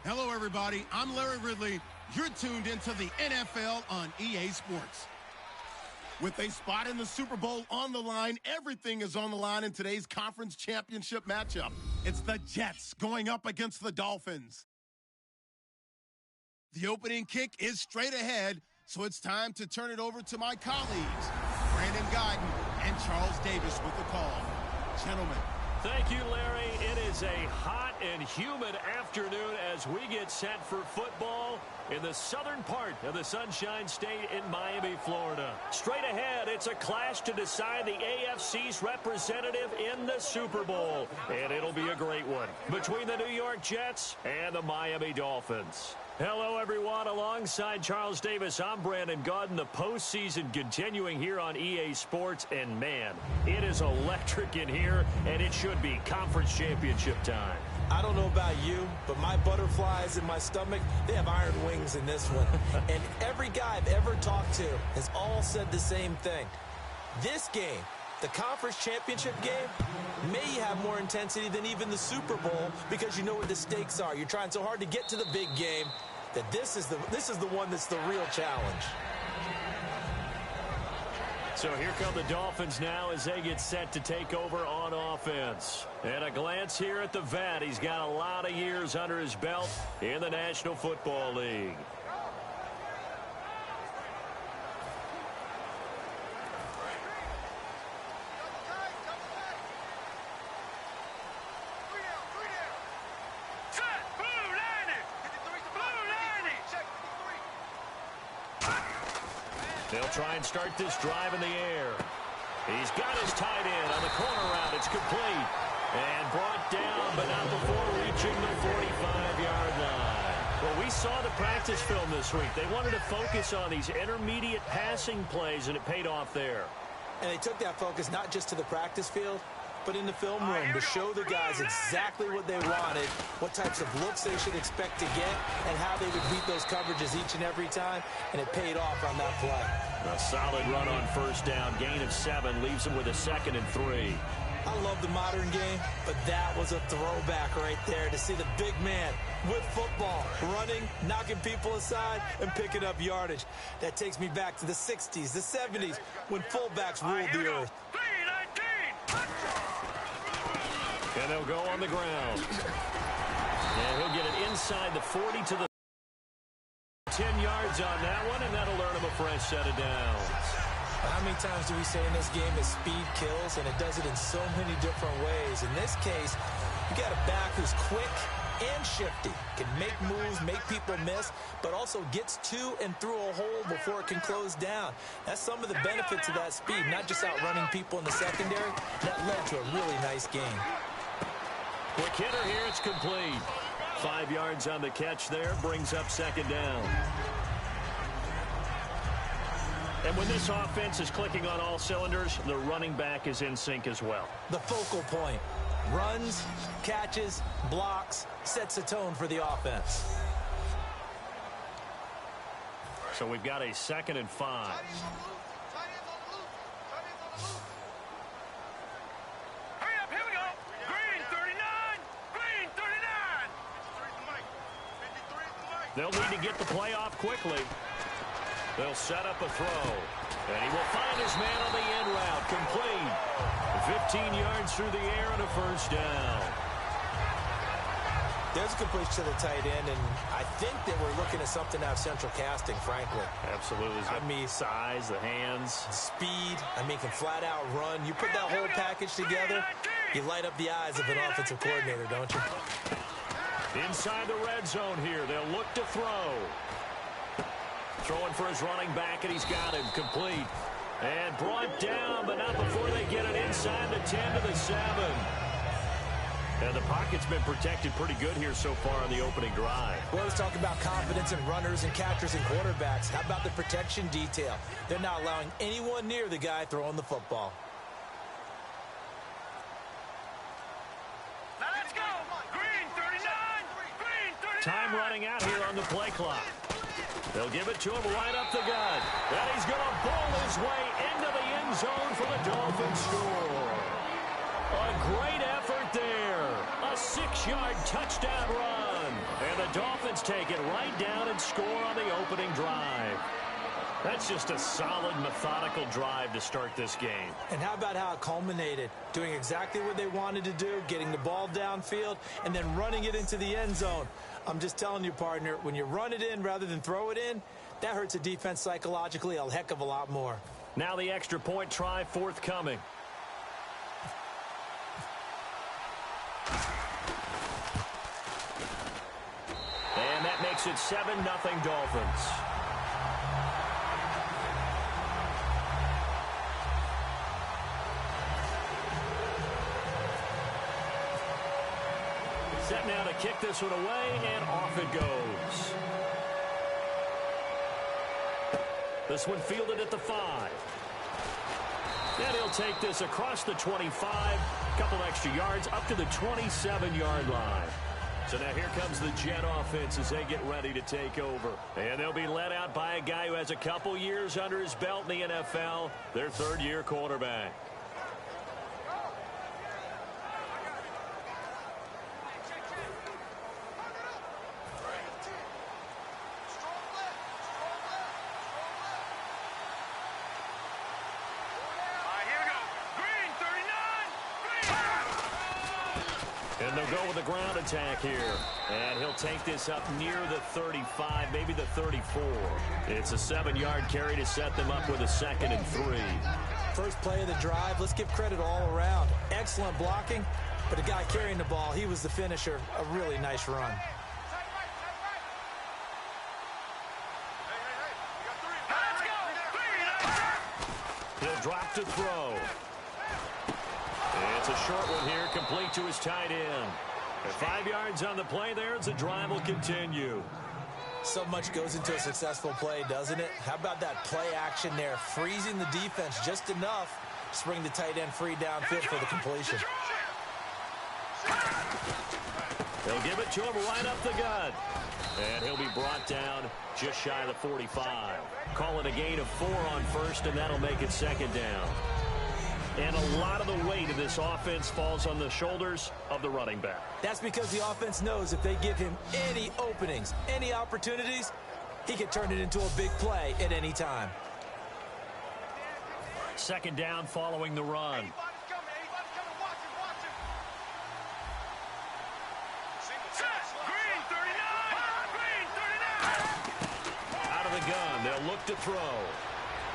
Hello, everybody. I'm Larry Ridley. You're tuned into the NFL on EA Sports. With a spot in the Super Bowl on the line, everything is on the line in today's conference championship matchup. It's the Jets going up against the Dolphins. The opening kick is straight ahead, so it's time to turn it over to my colleagues, Brandon Guyton and Charles Davis with the call. Gentlemen. Thank you, Larry. It is a hot and humid afternoon as we get set for football in the southern part of the Sunshine State in Miami, Florida. Straight ahead, it's a clash to decide the AFC's representative in the Super Bowl. And it'll be a great one between the New York Jets and the Miami Dolphins. Hello, everyone. Alongside Charles Davis, I'm Brandon Guyton. The postseason continuing here on EA Sports. And, man, it is electric in here, and it should be conference championship time. I don't know about you, but my butterflies in my stomach, they have iron wings in this one. And every guy I've ever talked to has all said the same thing. This game, the conference championship game, may have more intensity than even the Super Bowl because you know what the stakes are. You're trying so hard to get to the big game that this is the one that's the real challenge. So here come the Dolphins now as they get set to take over on offense. And a glance here at the vet. He's got a lot of years under his belt in the National Football League. They'll try and start this drive in the air. He's got his tight end on the corner route. It's complete. And brought down, but not before reaching the 45-yard line. Well, we saw the practice film this week. They wanted to focus on these intermediate passing plays, and it paid off there. And they took that focus not just to the practice field, but in the film room to show the guys exactly what they wanted, what types of looks they should expect to get, and how they would beat those coverages each and every time, and it paid off on that play. A solid run on first down, gain of 7, leaves them with a 2nd and 3. I love the modern game, but that was a throwback right there to see the big man with football, running, knocking people aside, and picking up yardage. That takes me back to the 60s, the 70s, when fullbacks ruled the earth. And they'll go on the ground. And he'll get it inside the 40 to the 10 yards on that one, and that'll earn him a fresh set of downs. How many times do we say in this game that speed kills, and it does it in so many different ways? In this case, you got a back who's quick and shifty, can make moves, make people miss, but also gets to and through a hole before it can close down. That's some of the benefits of that speed, not just outrunning people in the secondary. That led to a really nice game. Quick hitter here, it's complete. 5 yards on the catch there, brings up 2nd down. And when this offense is clicking on all cylinders, the running back is in sync as well. The focal point. Runs, catches, blocks, sets a tone for the offense. So we've got a 2nd and 5. They'll need to get the play off quickly. They'll set up a throw. And he will find his man on the end route. Complete. 15 yards through the air and a first down. There's a good push to the tight end, and I think that we're looking at something out of central casting, frankly. Absolutely. I mean, size, the hands. Speed. I mean, can flat out run. You put that whole package together, you light up the eyes of an offensive coordinator, don't you? Inside the red zone here. They'll look to throw. Throwing for his running back, and he's got him. Complete. And brought down, but not before they get it inside the 10 to the 7. And the pocket's been protected pretty good here so far on the opening drive. Well, let's talk about confidence in runners and catchers and quarterbacks. How about the protection detail? They're not allowing anyone near the guy throwing the football. Time running out here on the play clock. They'll give it to him right up the gut. And he's going to bowl his way into the end zone for the Dolphins score. A great effort there. A A 6-yard touchdown run. And the Dolphins take it right down and score on the opening drive. That's just a solid, methodical drive to start this game. And how about how it culminated? Doing exactly what they wanted to do, getting the ball downfield, and then running it into the end zone. I'm just telling you, partner, when you run it in rather than throw it in, that hurts a defense psychologically a heck of a lot more. Now the extra point try forthcoming. And that makes it 7-0 Dolphins. Set now to kick this one away, and off it goes. This one fielded at the 5. And he'll take this across the 25, couple extra yards, up to the 27-yard line. So now here comes the Jet offense as they get ready to take over. And they'll be led out by a guy who has a couple years under his belt in the NFL, their third-year quarterback. And they'll go with a ground attack here. And he'll take this up near the 35, maybe the 34. It's a 7-yard carry to set them up with a 2nd and 3. First play of the drive, let's give credit all around. Excellent blocking, but the guy carrying the ball, he was the finisher. A really nice run. He'll drop to throw. It's a short one here, complete to his tight end. And 5 yards on the play there as the drive will continue. So much goes into a successful play, doesn't it? How about that play action there, freezing the defense just enough to bring the tight end free downfield for the completion. They'll give it to him right up the gut. And he'll be brought down just shy of the 45. Call it a gain of 4 on first, and that'll make it 2nd down. And a lot of the weight of this offense falls on the shoulders of the running back. That's because the offense knows if they give him any openings, any opportunities, he can turn it into a big play at any time. 2nd down following the run. Out of the gun, they'll look to throw.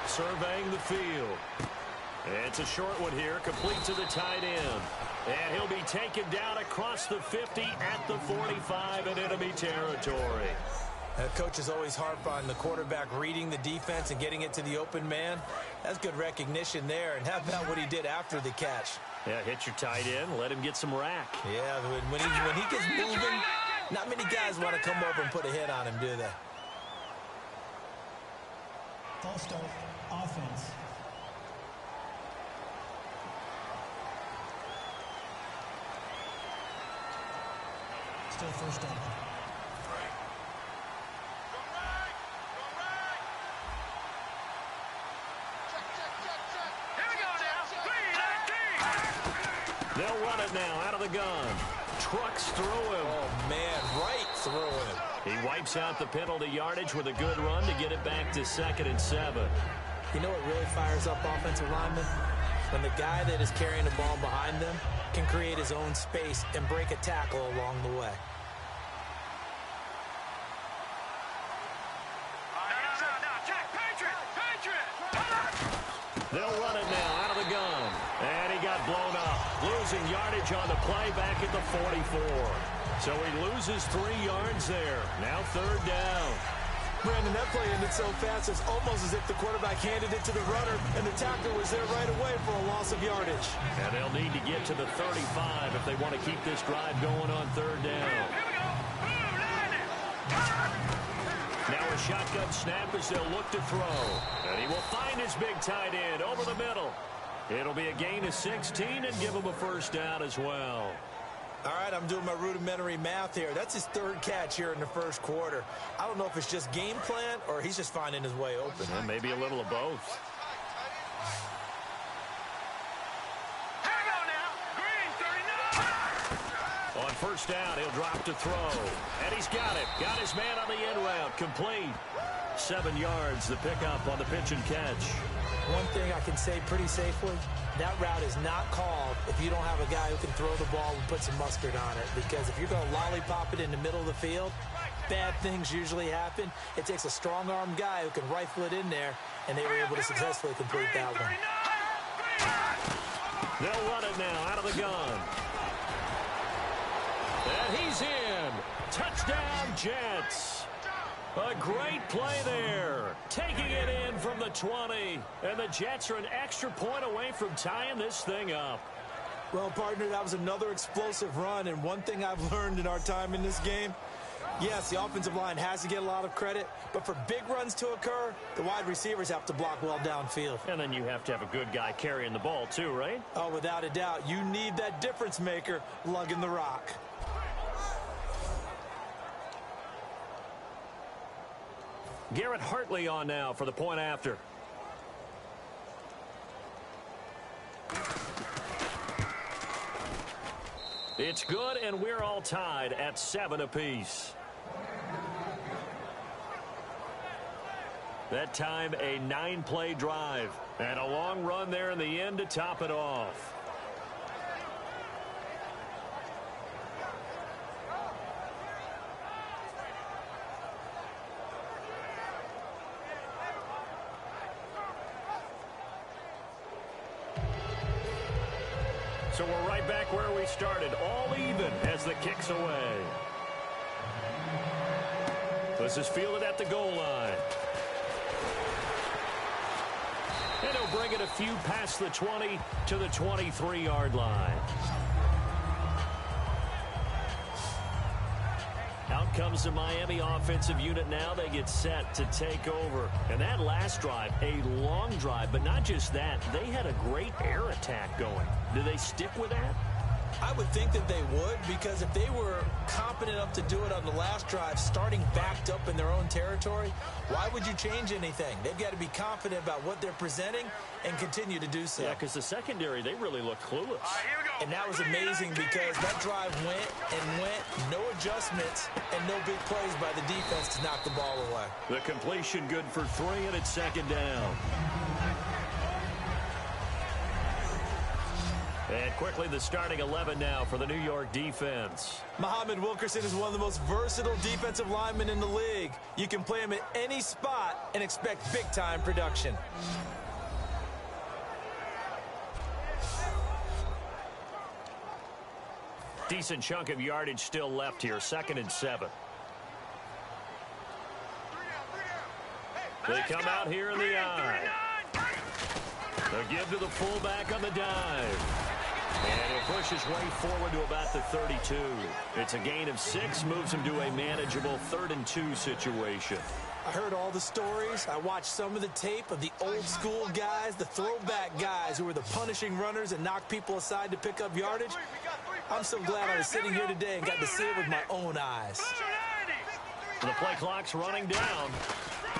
Surveying the field. It's a short one here, complete to the tight end. And he'll be taken down across the 50 at the 45 in enemy territory. Coaches always harp on the quarterback reading the defense and getting it to the open man. That's good recognition there. And how about what he did after the catch? Yeah, hit your tight end, let him get some rack. Yeah, when he gets moving, not many guys want to come over and put a hit on him, do they? False start, offense. Still first down. They'll run it now out of the gun. Trucks through him. Oh, man, right through him. He wipes out the penalty yardage with a good run to get it back to 2nd and 7. You know what really fires up offensive linemen? When the guy that is carrying the ball behind them can create his own space and break a tackle along the way. They'll run it now out of the gun. And he got blown up. Losing yardage on the play back at the 44. So he loses 3 yards there. Now 3rd down. Brandon, that play ended so fast, it's almost as if the quarterback handed it to the runner and the tackler was there right away for a loss of yardage. And they'll need to get to the 35 if they want to keep this drive going on 3rd down. Now a shotgun snap as they'll look to throw. And he will find his big tight end over the middle. It'll be a gain of 16 and give him a 1st down as well. All right, I'm doing my rudimentary math here. That's his 3rd catch here in the 1st quarter. I don't know if it's just game plan or he's just finding his way open. Well, maybe a little of both. On first down. He'll drop to throw. And he's got it. Got his man on the end route. Complete. 7 yards, the pickup on the pitch and catch. One thing I can say pretty safely, that route is not called if you don't have a guy who can throw the ball and put some mustard on it. Because if you're going to lollipop it in the middle of the field, bad things usually happen. It takes a strong-armed guy who can rifle it in there, and they were able to successfully complete that one. They'll run it now out of the gun. And he's in. Touchdown, Jets. A great play there. Taking it in from the 20. And the Jets are an extra point away from tying this thing up. Well, partner, that was another explosive run. And one thing I've learned in our time in this game, yes, the offensive line has to get a lot of credit, but for big runs to occur, the wide receivers have to block well downfield. And then you have to have a good guy carrying the ball too, right? Oh, without a doubt. You need that difference maker lugging the rock. Garrett Hartley on now for the point after. It's good, and we're all tied at 7 apiece. That time, a 9-play drive. And a long run there in the end to top it off. So we're right back where we started, all even as the kick's away. This is fielded at the goal line. And he'll bring it a few past the 20 to the 23-yard line. Out comes the Miami offensive unit now. They get set to take over. And that last drive, a long drive, but not just that. They had a great air attack going. Do they stick with that? I would think that they would, because if they were competent enough to do it on the last drive, starting backed up in their own territory, why would you change anything? They've got to be confident about what they're presenting and continue to do so. Yeah, because the secondary, they really look clueless. And that was amazing because that drive went and went, no adjustments, and no big plays by the defense to knock the ball away. The completion good for 3, and it's second down. And quickly, the starting 11 now for the New York defense. Muhammad Wilkerson is one of the most versatile defensive linemen in the league. You can play him at any spot and expect big-time production. Decent chunk of yardage still left here, 2nd and 7. They come out here in the eye. They'll give to the fullback on the dive. And he'll push his way forward to about the 32. It's a gain of 6, moves him to a manageable 3rd and 2 situation. I heard all the stories. I watched some of the tape of the old school guys, the throwback guys who were the punishing runners and knocked people aside to pick up yardage. I'm so glad I was sitting here today and got to see it with my own eyes. The play clock's running down.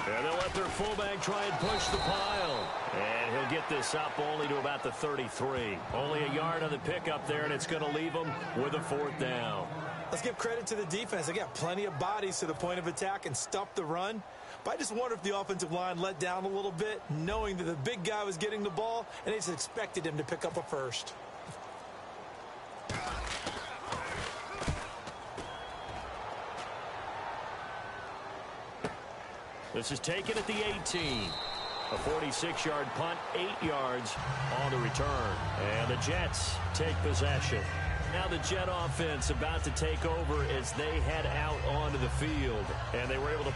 And they'll let their fullback try and push the pile. And he'll get this up only to about the 33. Only a yard on the pickup there, and it's going to leave them with a 4th down. Let's give credit to the defense. They got plenty of bodies to the point of attack and stuffed the run. But I just wonder if the offensive line let down a little bit, knowing that the big guy was getting the ball, and they just expected him to pick up a first. This is taken at the 18. A 46-yard punt, 8 yards on the return. And the Jets take possession. Now the Jet offense about to take over as they head out onto the field. And they were able to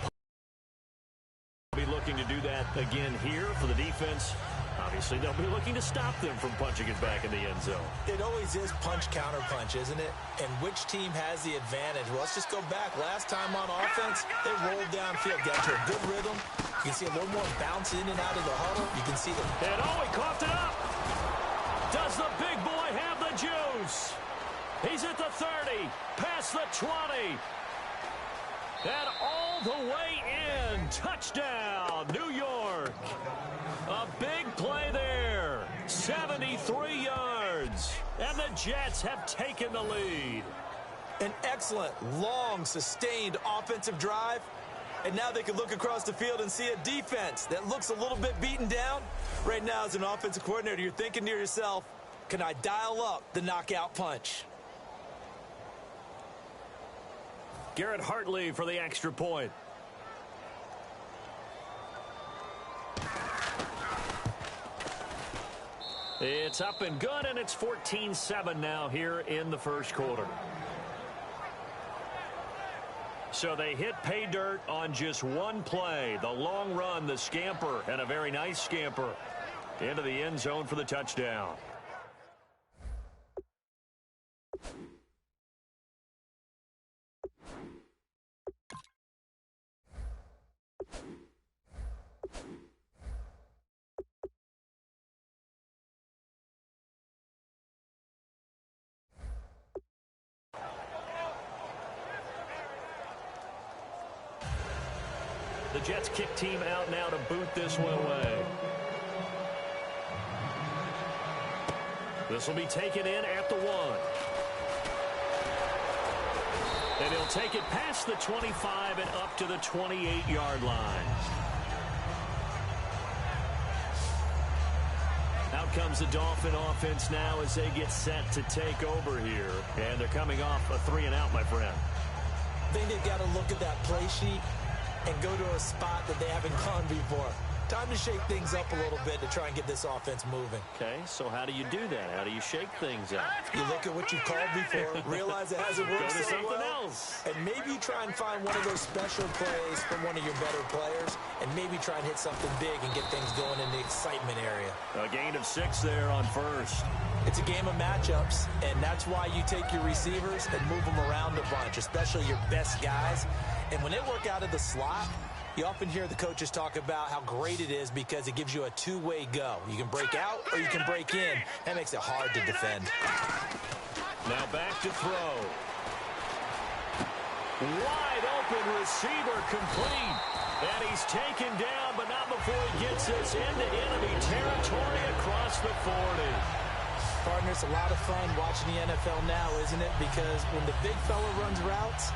be looking to do that again here for the defense. Obviously, they'll be looking to stop them from punching it back in the end zone. It always is punch-counter-punch, isn't it? And which team has the advantage? Well, let's just go back. Last time on offense, they rolled downfield, got to a good rhythm. You can see a little more bounce in and out of the huddle. You can see the... And he coughed it up. Does the big boy have the juice? He's at the 30, past the 20. And all the way in. Touchdown, New York. A big play there. 73 yards. And the Jets have taken the lead. An excellent, long, sustained offensive drive. And now they can look across the field and see a defense that looks a little bit beaten down. Right now, as an offensive coordinator, you're thinking to yourself, can I dial up the knockout punch? Garrett Hartley for the extra point. It's up and good, and it's 14-7 now here in the first quarter. So they hit pay dirt on just one play. The long run, the scamper, and a very nice scamper into the end zone for the touchdown. The Jets kick team out now to boot this one away. This will be taken in at the 1. And he'll take it past the 25 and up to the 28-yard line. Out comes the Dolphin offense now as they get set to take over here. And they're coming off a 3-and-out, my friend. I think they've got to look at that play sheet and go to a spot that they haven't gone before. Time to shake things up a little bit to try and get this offense moving. Okay, so how do you do that? How do you shake things up? You look at what you've called before, realize it hasn't worked Go to so something well, else. and maybe try and find one of those special plays from one of your better players, and maybe try and hit something big and get things going in the excitement area. A gain of 6 there on first. It's a game of matchups, and that's why you take your receivers and move them around a bunch, especially your best guys. And when they work out of the slot, you often hear the coaches talk about how great it is because it gives you a two-way go. You can break out or you can break in. That makes it hard to defend. Now back to throw. Wide open receiver complete. And he's taken down, but not before he gets us into enemy territory across the 40. Partner, it's a lot of fun watching the NFL now, isn't it? Because when the big fella runs routes,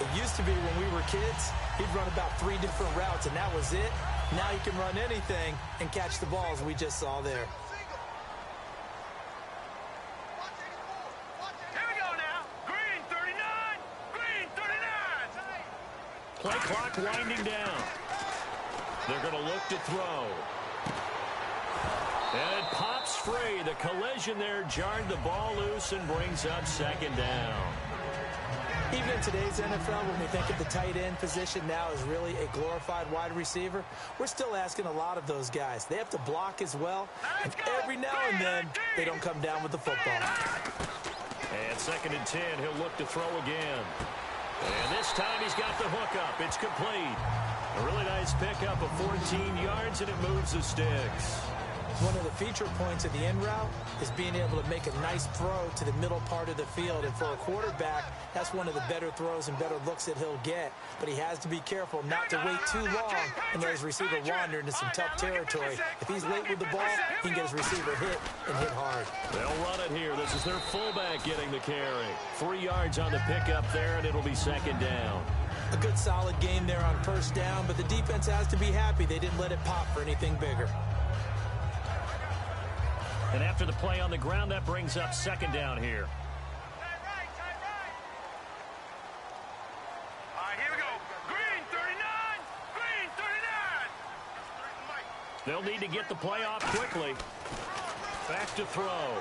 it used to be when we were kids, he'd run about 3 different routes, and that was it. Now he can run anything and catch the balls we just saw there. Here we go now. Green 39. Green 39. Play clock winding down. They're going to look to throw. And it pops free. The collision there jarred the ball loose and brings up second down. Even in today's NFL, when we think of the tight end position now as really a glorified wide receiver, we're still asking a lot of those guys. They have to block as well, and every now and then, they don't come down with the football. And 2nd and 10, he'll look to throw again. And this time he's got the hookup. It's complete. A really nice pickup of 14 yards, and it moves the sticks. One of the feature points of the in route is being able to make a nice throw to the middle part of the field. And for a quarterback, that's one of the better throws and better looks that he'll get. But he has to be careful not to wait too long and let his receiver wander into some tough territory. If he's late with the ball, he can get his receiver hit and hit hard. They'll run it here. This is their fullback getting the carry. 3 yards on the pickup there, and it'll be second down. A good solid game there on first down, but the defense has to be happy they didn't let it pop for anything bigger. And after the play on the ground, that brings up second down here. All right, here we go. Green 39. Green 39. They'll need to get the play off quickly. Back to throw.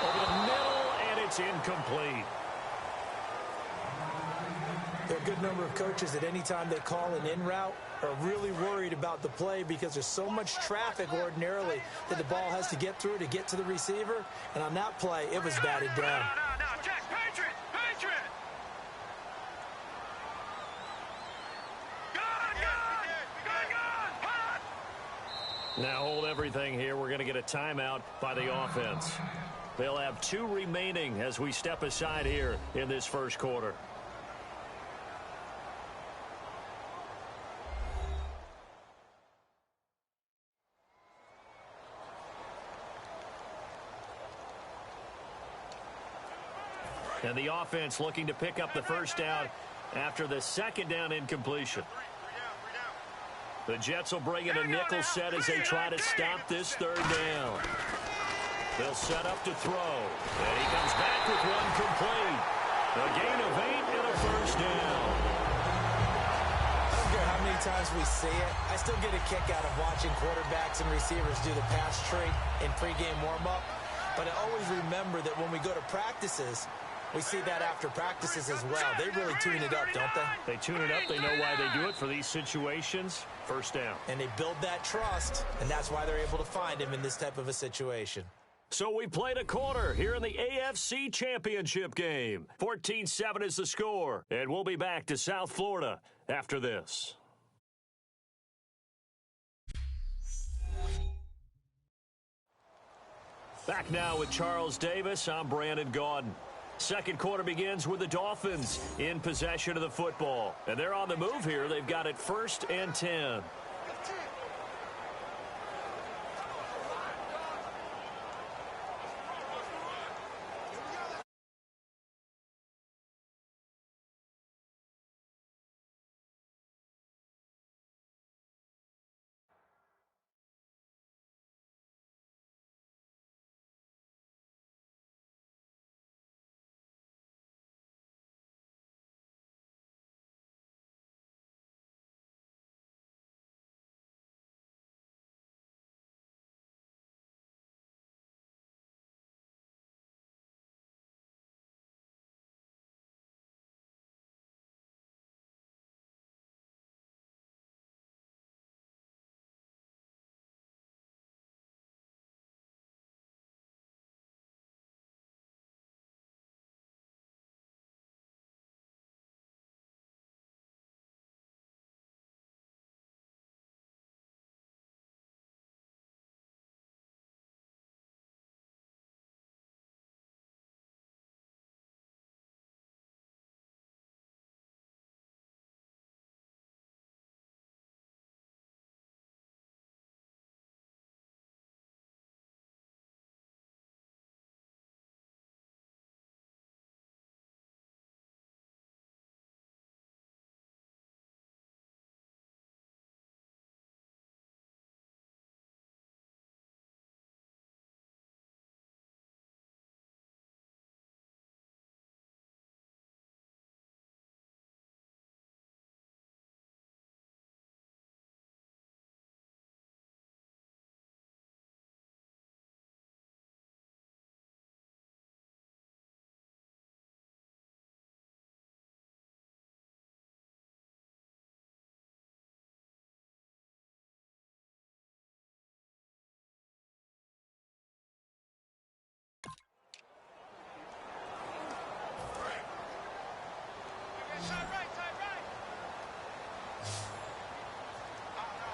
Over the middle, and it's incomplete. There are a good number of coaches at any time they call an in route are really worried about the play because there's so much traffic ordinarily that the ball has to get through to get to the receiver. And on that play, it was batted down. No, Jack, Patriot. Gun. Now hold everything here. We're going to get a timeout by the offense. They'll have 2 remaining as we step aside here in this first quarter. And the offense looking to pick up the first down after the second down incompletion. The Jets will bring in a nickel set as they try to stop this third down. They'll set up to throw. And he comes back with one complete. A gain of 8 and a first down. I don't care how many times we see it. I still get a kick out of watching quarterbacks and receivers do the pass tree in pregame warm-up. But I always remember that when we go to practices, we see that after practices as well. They really tune it up, don't they? They tune it up. They know why they do it for these situations. First down. And they build that trust, and that's why they're able to find him in this type of a situation. So we played a quarter here in the AFC Championship game. 14-7 is the score. And we'll be back to South Florida after this. Back now with Charles Davis. I'm Brandon Gaudin. Second quarter begins with the Dolphins in possession of the football. And they're on the move here. They've got it 1st and 10.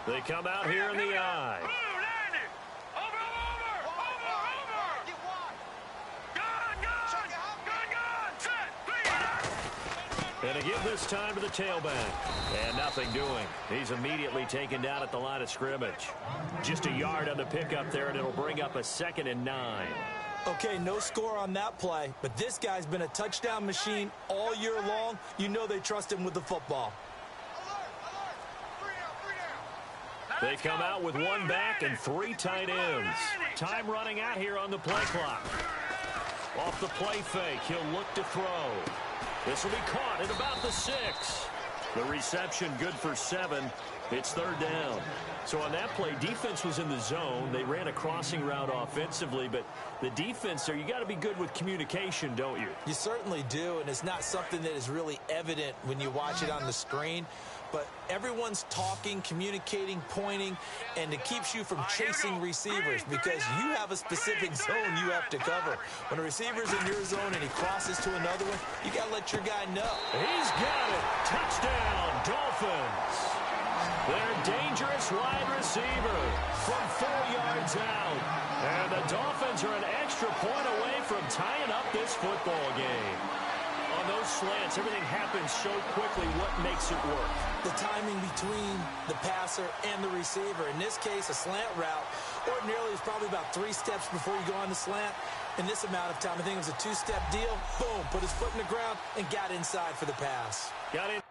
They come out here in the eye. And to give this time to the tailback. And nothing doing. He's immediately taken down at the line of scrimmage. Just a yard on the pickup there, and it'll bring up a 2nd and 9. Okay, no score on that play, but this guy's been a touchdown machine all year long. You know they trust him with the football. They come out with one back and 3 tight ends. Time running out here on the play clock. Off the play fake, he'll look to throw. This will be caught at about the 6. The reception good for 7. It's 3rd down. So on that play, defense was in the zone. They ran a crossing route offensively, but the defense there, you got to be good with communication, don't you? You certainly do, and it's not something that is really evident when you watch it on the screen. But everyone's talking, communicating, pointing, and it keeps you from chasing receivers because you have a specific zone you have to cover. When a receiver's in your zone and he crosses to another one, you got to let your guy know. He's got it. Touchdown, Dolphins. Their dangerous wide receiver from 4 yards out. And the Dolphins are an extra point away from tying up this football game. On those slants, everything happens so quickly. What makes it work? The timing between the passer and the receiver. In this case, a slant route ordinarily is probably about 3 steps before you go on the slant. in this amount of time. I think it was a two-step deal. Boom, put his foot in the ground and got inside for the pass. Got it.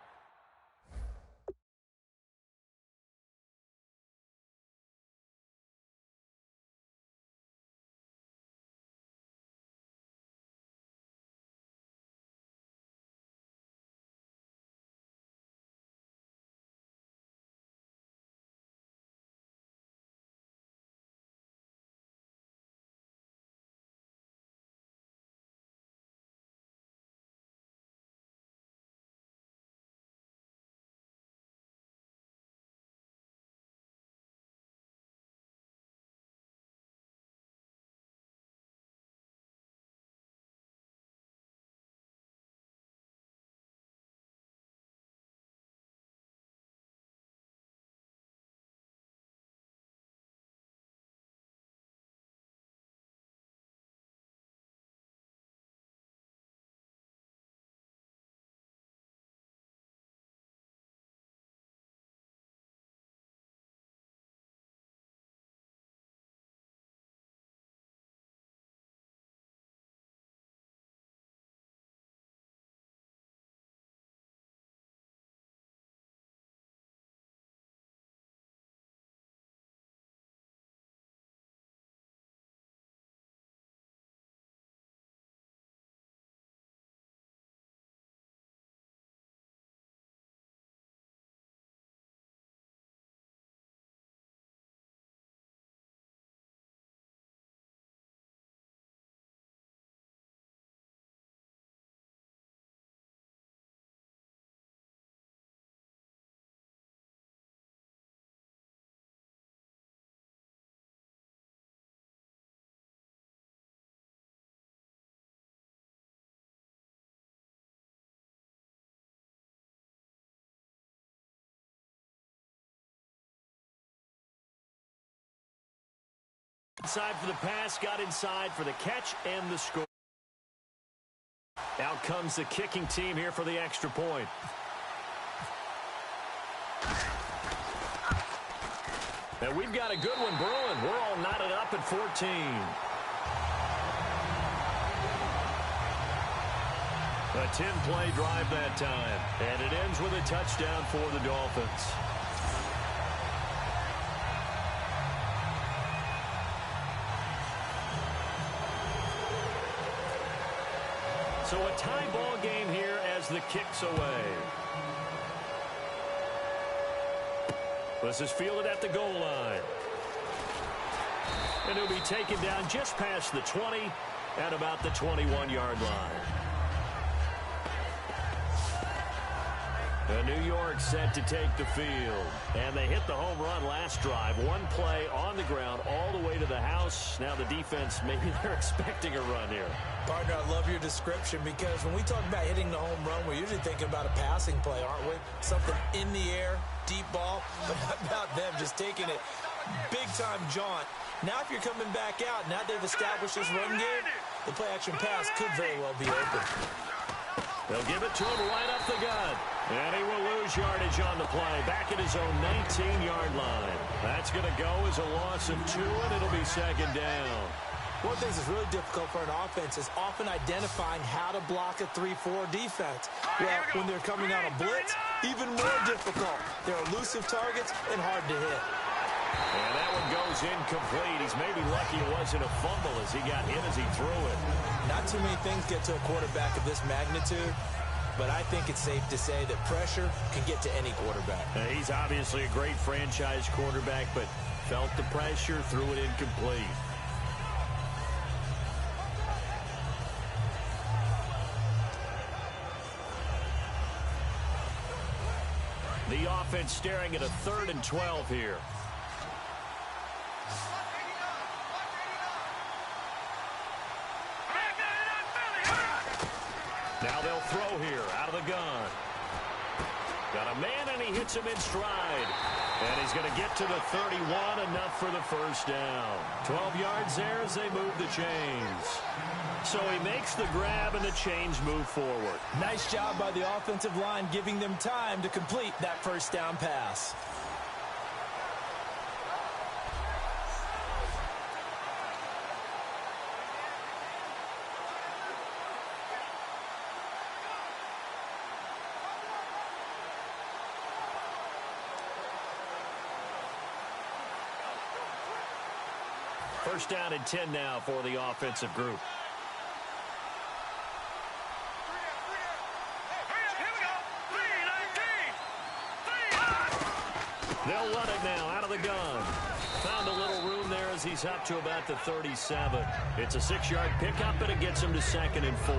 Inside for the pass, got inside for the catch and the score. Out comes the kicking team here for the extra point. And we've got a good one brewing. We're all knotted up at 14. A 10-play drive that time. And it ends with a touchdown for the Dolphins. So a tie ball game here as the kick's away. This is fielded at the goal line. And it'll be taken down just past the 20 at about the 21-yard line. New York set to take the field. And they hit the home run last drive. One play on the ground all the way to the house. Now the defense, maybe they're expecting a run here. Partner, I love your description because when we talk about hitting the home run, we're usually thinking about a passing play, aren't we? Something in the air, deep ball. But how about them just taking it big-time jaunt? Now if you're coming back out, now they've established this run game, the play-action pass could very well be open. They'll give it to him right up the gut. And he will lose yardage on the play. Back at his own 19-yard line. That's going to go as a loss of 2, and it'll be second down. One of the things that's really difficult for an offense is often identifying how to block a 3-4 defense. Well, when they're coming on a blitz, even more difficult. They're elusive targets and hard to hit. And that one goes incomplete. He's maybe lucky it wasn't a fumble as he got hit as he threw it. Not too many things get to a quarterback of this magnitude, but I think it's safe to say that pressure can get to any quarterback. He's obviously a great franchise quarterback, but felt the pressure, threw it incomplete. The offense staring at a 3rd and 12 here. Now they'll throw here out of the gun. Got a man, and he hits him in stride. And he's going to get to the 31, enough for the first down. 12 yards there as they move the chains. So he makes the grab, and the chains move forward. Nice job by the offensive line giving them time to complete that first down pass. First down and 10 now for the offensive group. They'll run it now out of the gun. Found a little room there as he's up to about the 37. It's a 6-yard pickup, and it gets him to 2nd and 4.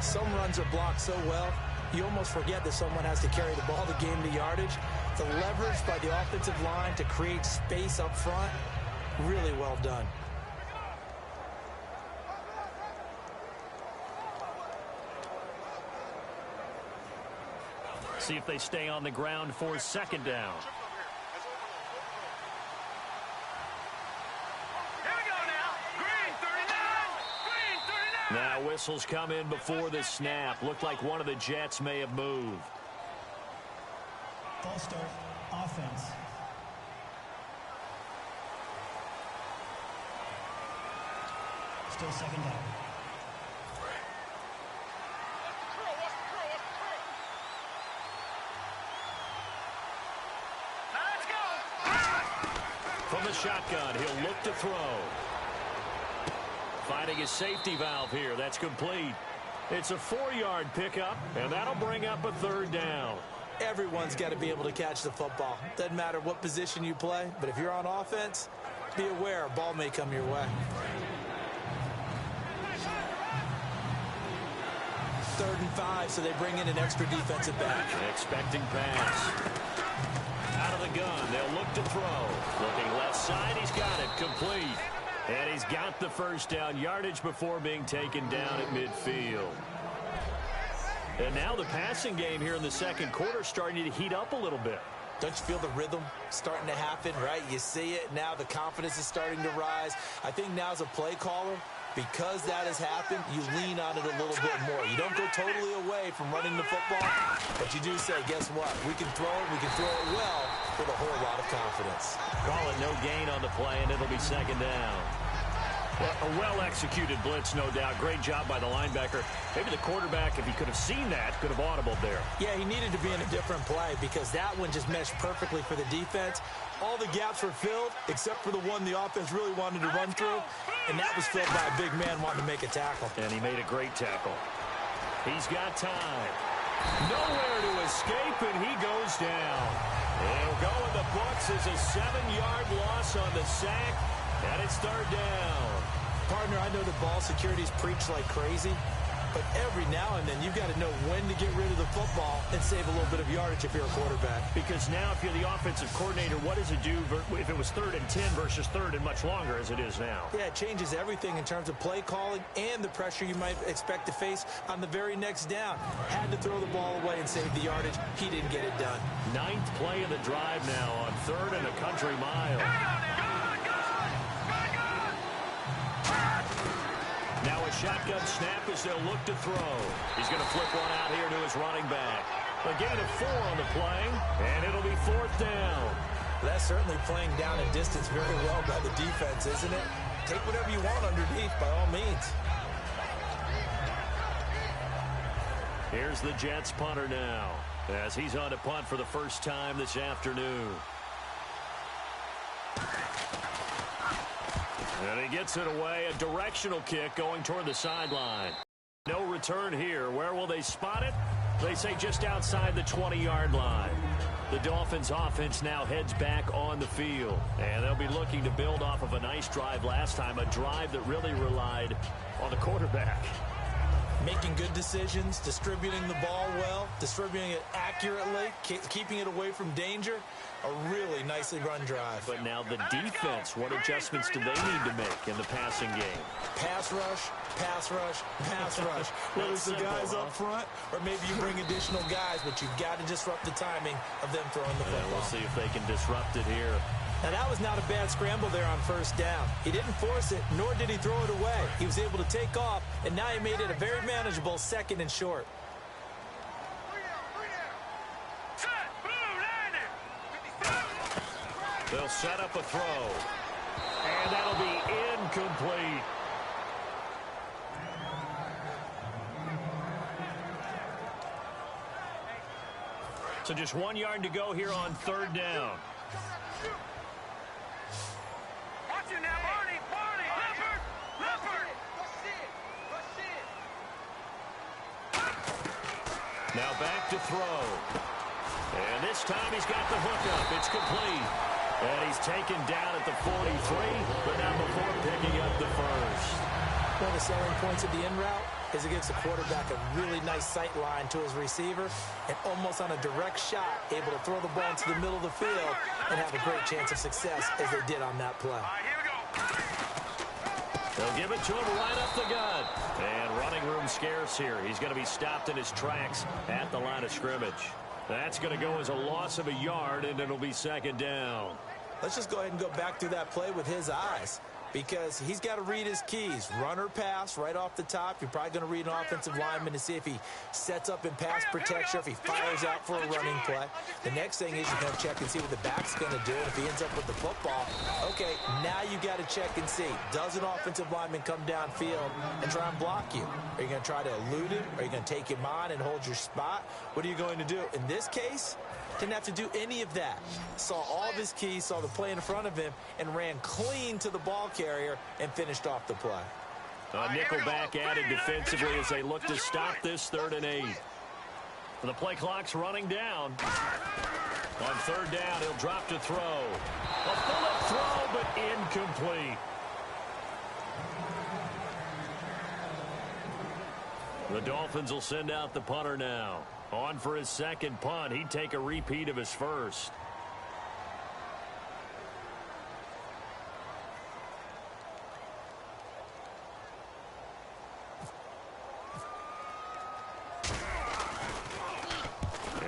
Some runs are blocked so well, you almost forget that someone has to carry the ball to gain the yardage. The leverage by the offensive line to create space up front, really well done. See if they stay on the ground for 2nd down. Now whistles come in before the snap. Looked like one of the Jets may have moved. False start, offense. Still 2nd down. From the shotgun, he'll look to throw. Finding his safety valve here. That's complete. It's a 4-yard pickup, and that'll bring up a 3rd down. Everyone's got to be able to catch the football. Doesn't matter what position you play, but if you're on offense, be aware a ball may come your way. 3rd and 5, so they bring in an extra defensive back. Expecting pass. Out of the gun, they'll look to throw. Looking left side, he's got it, complete. And he's got the first down yardage before being taken down at midfield. And now the passing game here in the 2nd quarter starting to heat up a little bit. Don't you feel the rhythm starting to happen, right? You see it. Now the confidence is starting to rise. I think now as a play caller, because that has happened, you lean on it a little bit more. You don't go totally away from running the football, but you do say, guess what? We can throw it. We can throw it well with a whole lot of confidence. Call it no gain on the play, and it'll be 2nd down. Well, a well-executed blitz, no doubt. Great job by the linebacker. Maybe the quarterback, if he could have seen that, could have audibled there. Yeah, he needed to be in a different play because that one just meshed perfectly for the defense. All the gaps were filled except for the one the offense really wanted to run through, and that was filled by a big man wanting to make a tackle. And he made a great tackle. He's got time. Nowhere to escape, and he goes down. He'll go in the books as a 7-yard loss on the sack, and it's 3rd down. Partner, I know the ball security's preached like crazy, but every now and then you've got to know when to get rid of the football and save a little bit of yardage if you're a quarterback. Because now if you're the offensive coordinator, what does it do if it was 3rd and 10 versus 3rd and much longer as it is now? Yeah, it changes everything in terms of play calling and the pressure you might expect to face on the very next down. Had to throw the ball away and save the yardage. He didn't get it done. 9th play of the drive now on 3rd and a country mile. Now a shotgun snap as they'll look to throw. He's going to flip one out here to his running back. A gain of 4 on the play, and it'll be 4th down. That's certainly playing down a distance very well by the defense, isn't it? Take whatever you want underneath by all means. Here's the Jets punter now as he's on to punt for the first time this afternoon. And he gets it away, a directional kick going toward the sideline. No return here. Where will they spot it? They say just outside the 20-yard line. The Dolphins offense now heads back on the field. And they'll be looking to build off of a nice drive last time, a drive that really relied on the quarterback. Making good decisions, distributing the ball well, distributing it accurately, keeping it away from danger. A really nicely run drive. But now the defense, what adjustments do they need to make in the passing game? Pass rush, pass rush, pass rush. Whether it's the guys up front or maybe you bring additional guys, but you've got to disrupt the timing of them throwing the football. We'll see if they can disrupt it here. Now, that was not a bad scramble there on 1st down. He didn't force it, nor did he throw it away. He was able to take off, and now he made it a very manageable 2nd and short. They'll set up a throw, and that'll be incomplete. So just 1 yard to go here on 3rd down. Watch it now, Barney. Now back to throw. And this time he's got the hook up. It's complete. And he's taken down at the 43, but not before picking up the first. One of the selling points of the in route is it gives the quarterback a really nice sight line to his receiver and almost on a direct shot able to throw the ball into the middle of the field and have a great chance of success as they did on that play. They'll give it to him right up the gut. And running room scarce here. He's going to be stopped in his tracks at the line of scrimmage. That's going to go as a loss of a yard, and it'll be second down. Let's just go ahead and go back through that play with his eyes, because he's got to read his keys. Run or pass right off the top. You're probably going to read an offensive lineman to see if he sets up in pass protection, if he fires out for a running play. The next thing is you're going to check and see what the back's going to do. And if he ends up with the football, okay, now you got to check and see. Does an offensive lineman come downfield and try and block you? Are you going to try to elude him? Are you going to take him on and hold your spot? What are you going to do? In this case, didn't have to do any of that. Saw all of his keys, saw the play in front of him, and ran clean to the ball carrier and finished off the play. A nickel back added defensively as they look to stop this 3rd and 8. The play clock's running down. On 3rd down, he'll drop to throw. A bullet throw, but incomplete. The Dolphins will send out the punter now. On for his second punt. He'd take a repeat of his first.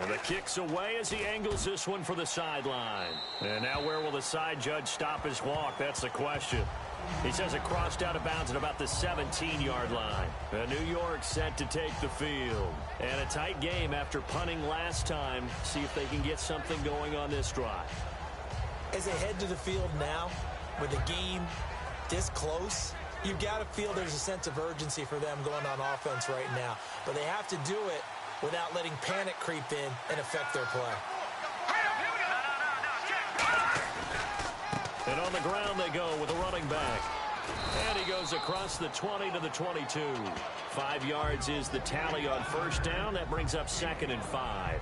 And the kick's away as he angles this one for the sideline. And now where will the side judge stop his walk? That's the question. He says it crossed out of bounds at about the 17-yard line. New York set to take the field. And a tight game after punting last time. See if they can get something going on this drive. As they head to the field now, with the game this close, you've got to feel there's a sense of urgency for them going on offense right now. But they have to do it without letting panic creep in and affect their play. And on the ground they go with a running back. And he goes across the 20 to the 22. 5 yards is the tally on first down. That brings up 2nd and 5.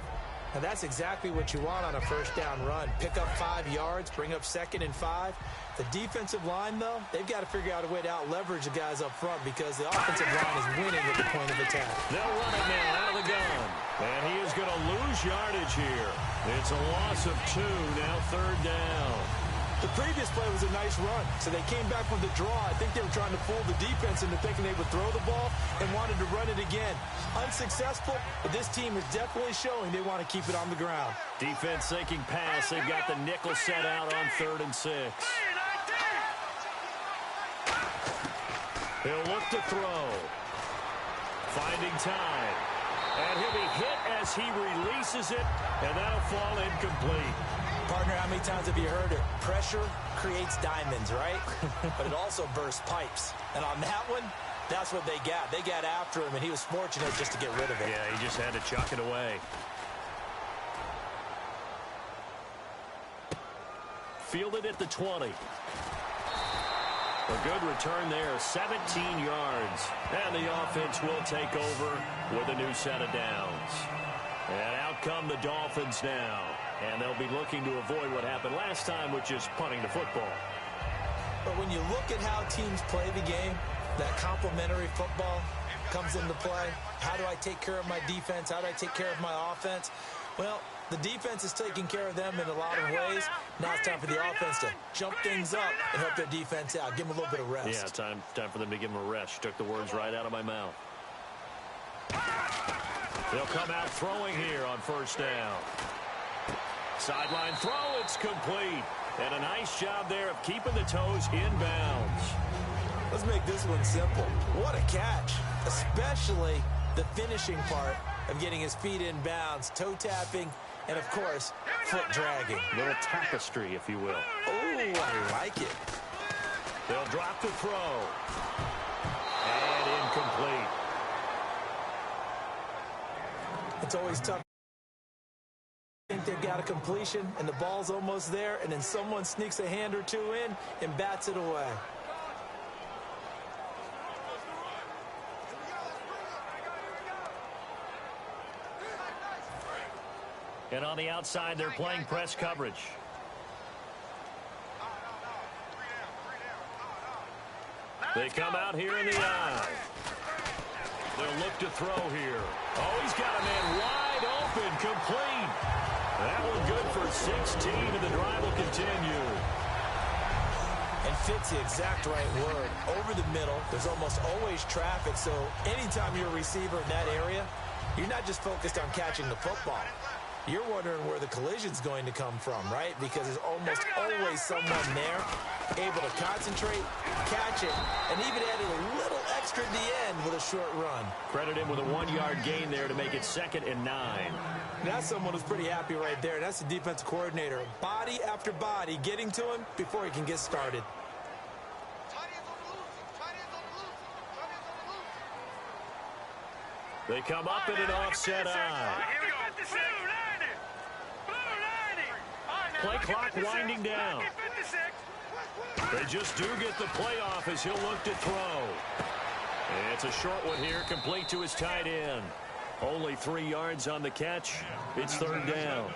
And that's exactly what you want on a first down run. Pick up 5 yards, bring up 2nd and 5. The defensive line, though, they've got to figure out a way to out-leverage the guys up front because the offensive line is winning at the point of attack. They'll run it now out of the gun. And he is going to lose yardage here. It's a loss of 2, now 3rd down. The previous play was a nice run, so they came back with the draw. I think they were trying to fool the defense into thinking they would throw the ball and wanted to run it again. Unsuccessful, but this team is definitely showing they want to keep it on the ground. Defense thinking pass. They've got the nickel set out on 3rd and 6. He'll look to throw. Finding time. And he'll be hit as he releases it, and that'll fall incomplete. Partner, how many times have you heard it? Pressure creates diamonds, right? But it also bursts pipes. And on that one, that's what they got. They got after him, and he was fortunate just to get rid of it. Yeah, he just had to chuck it away. Fielded at the 20. A good return there, 17 yards. And the offense will take over with a new set of downs. And out come the Dolphins now. And they'll be looking to avoid what happened last time, which is punting the football. But when you look at how teams play the game, that complementary football comes into play. How do I take care of my defense? How do I take care of my offense? Well, the defense is taking care of them in a lot of ways. Now it's time for the offense to jump things up and help their defense out. Give them a little bit of rest. Yeah, time for them to give them a rest. You took the words right out of my mouth. They'll come out throwing here on first down. Sideline throw, it's complete. And a nice job there of keeping the toes inbounds. Let's make this one simple. What a catch, especially the finishing part of getting his feet in bounds, toe tapping, and of course, foot dragging. Little tapestry, if you will. Oh, I like it. They'll drop the throw. And incomplete. It's always tough. I think they've got a completion, and the ball's almost there, and then someone sneaks a hand or two in and bats it away. And on the outside, they're playing press coverage. They come out here in the eye. They'll look to throw here. Oh, he's got a man wide open, complete. That one good for 16, and the drive will continue. And fits the exact right word. Over the middle, there's almost always traffic, so anytime you're a receiver in that area, you're not just focused on catching the football. You're wondering where the collision's going to come from, right? Because there's almost always someone there able to concentrate, catch it, and even added a little extra at the end with a short run. Credit him with a 1-yard gain there to make it 2nd and 9. That's someone who's pretty happy right there. That's the defensive coordinator. Body after body getting to him before he can get started. They come up in an offset eye. Play clock winding down. They just do get the playoff as he'll look to throw. And it's a short one here, complete to his tight end. Only 3 yards on the catch. It's 3rd down.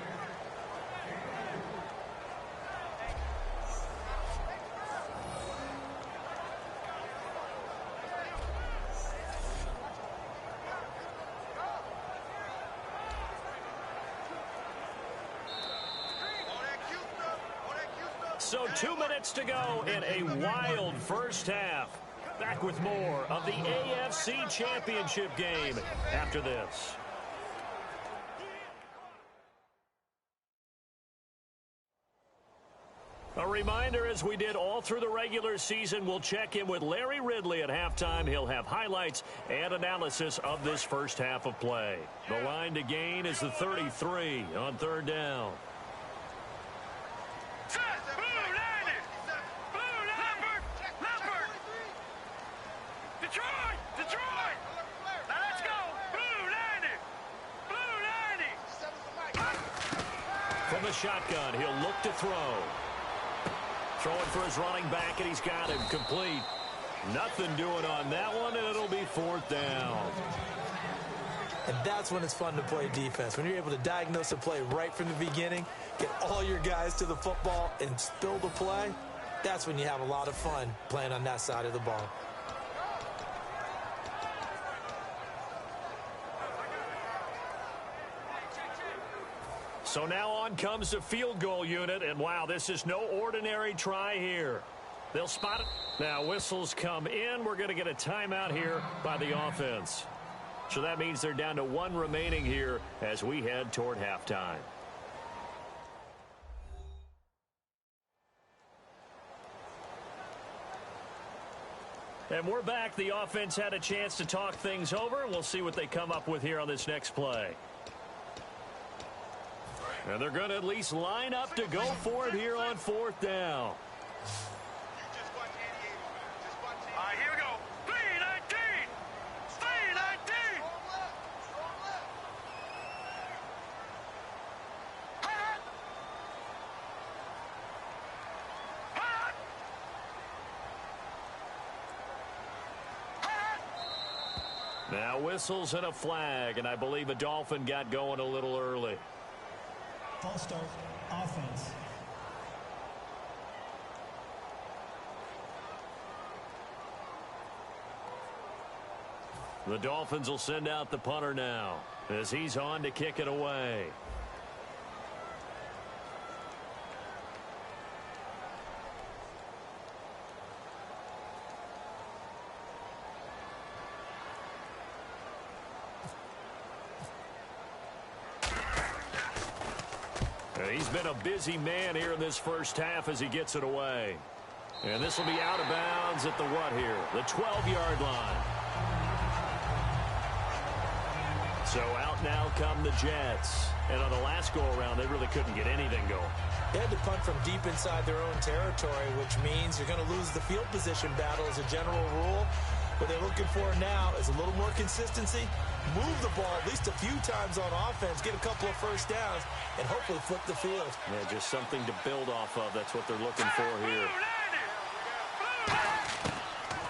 So 2 minutes to go in a wild first half. Back with more of the AFC Championship game after this. A reminder, as we did all through the regular season, we'll check in with Larry Ridley at halftime. He'll have highlights and analysis of this first half of play. The line to gain is the 33 on 3rd down. From the shotgun, he'll look to throw. Throwing for his running back, and he's got him complete. Nothing doing on that one, and it'll be 4th down. And that's when it's fun to play defense. When you're able to diagnose a play right from the beginning, get all your guys to the football, and spill the play, that's when you have a lot of fun playing on that side of the ball. So now on comes the field goal unit, and wow, this is no ordinary try here. They'll spot it. Now whistles come in. We're going to get a timeout here by the offense. So that means they're down to 1 remaining here as we head toward halftime. And we're back. The offense had a chance to talk things over. We'll see what they come up with here on this next play. And they're going to at least line up to go for it here on 4th down. All right, here we go. 3-19. 3-19. Now whistles and a flag, and I believe a Dolphin got going a little early. False start, offense. The Dolphins will send out the punter now as he's on to kick it away. He's been a busy man here in this first half as he gets it away. And this will be out of bounds at the what here? The 12-yard line. So out now come the Jets. And on the last go-around, they really couldn't get anything going. They had to punt from deep inside their own territory, which means you're going to lose the field position battle as a general rule. What they're looking for now is a little more consistency, move the ball at least a few times on offense, get a couple of first downs, and hopefully flip the field. Yeah, just something to build off of. That's what they're looking for here.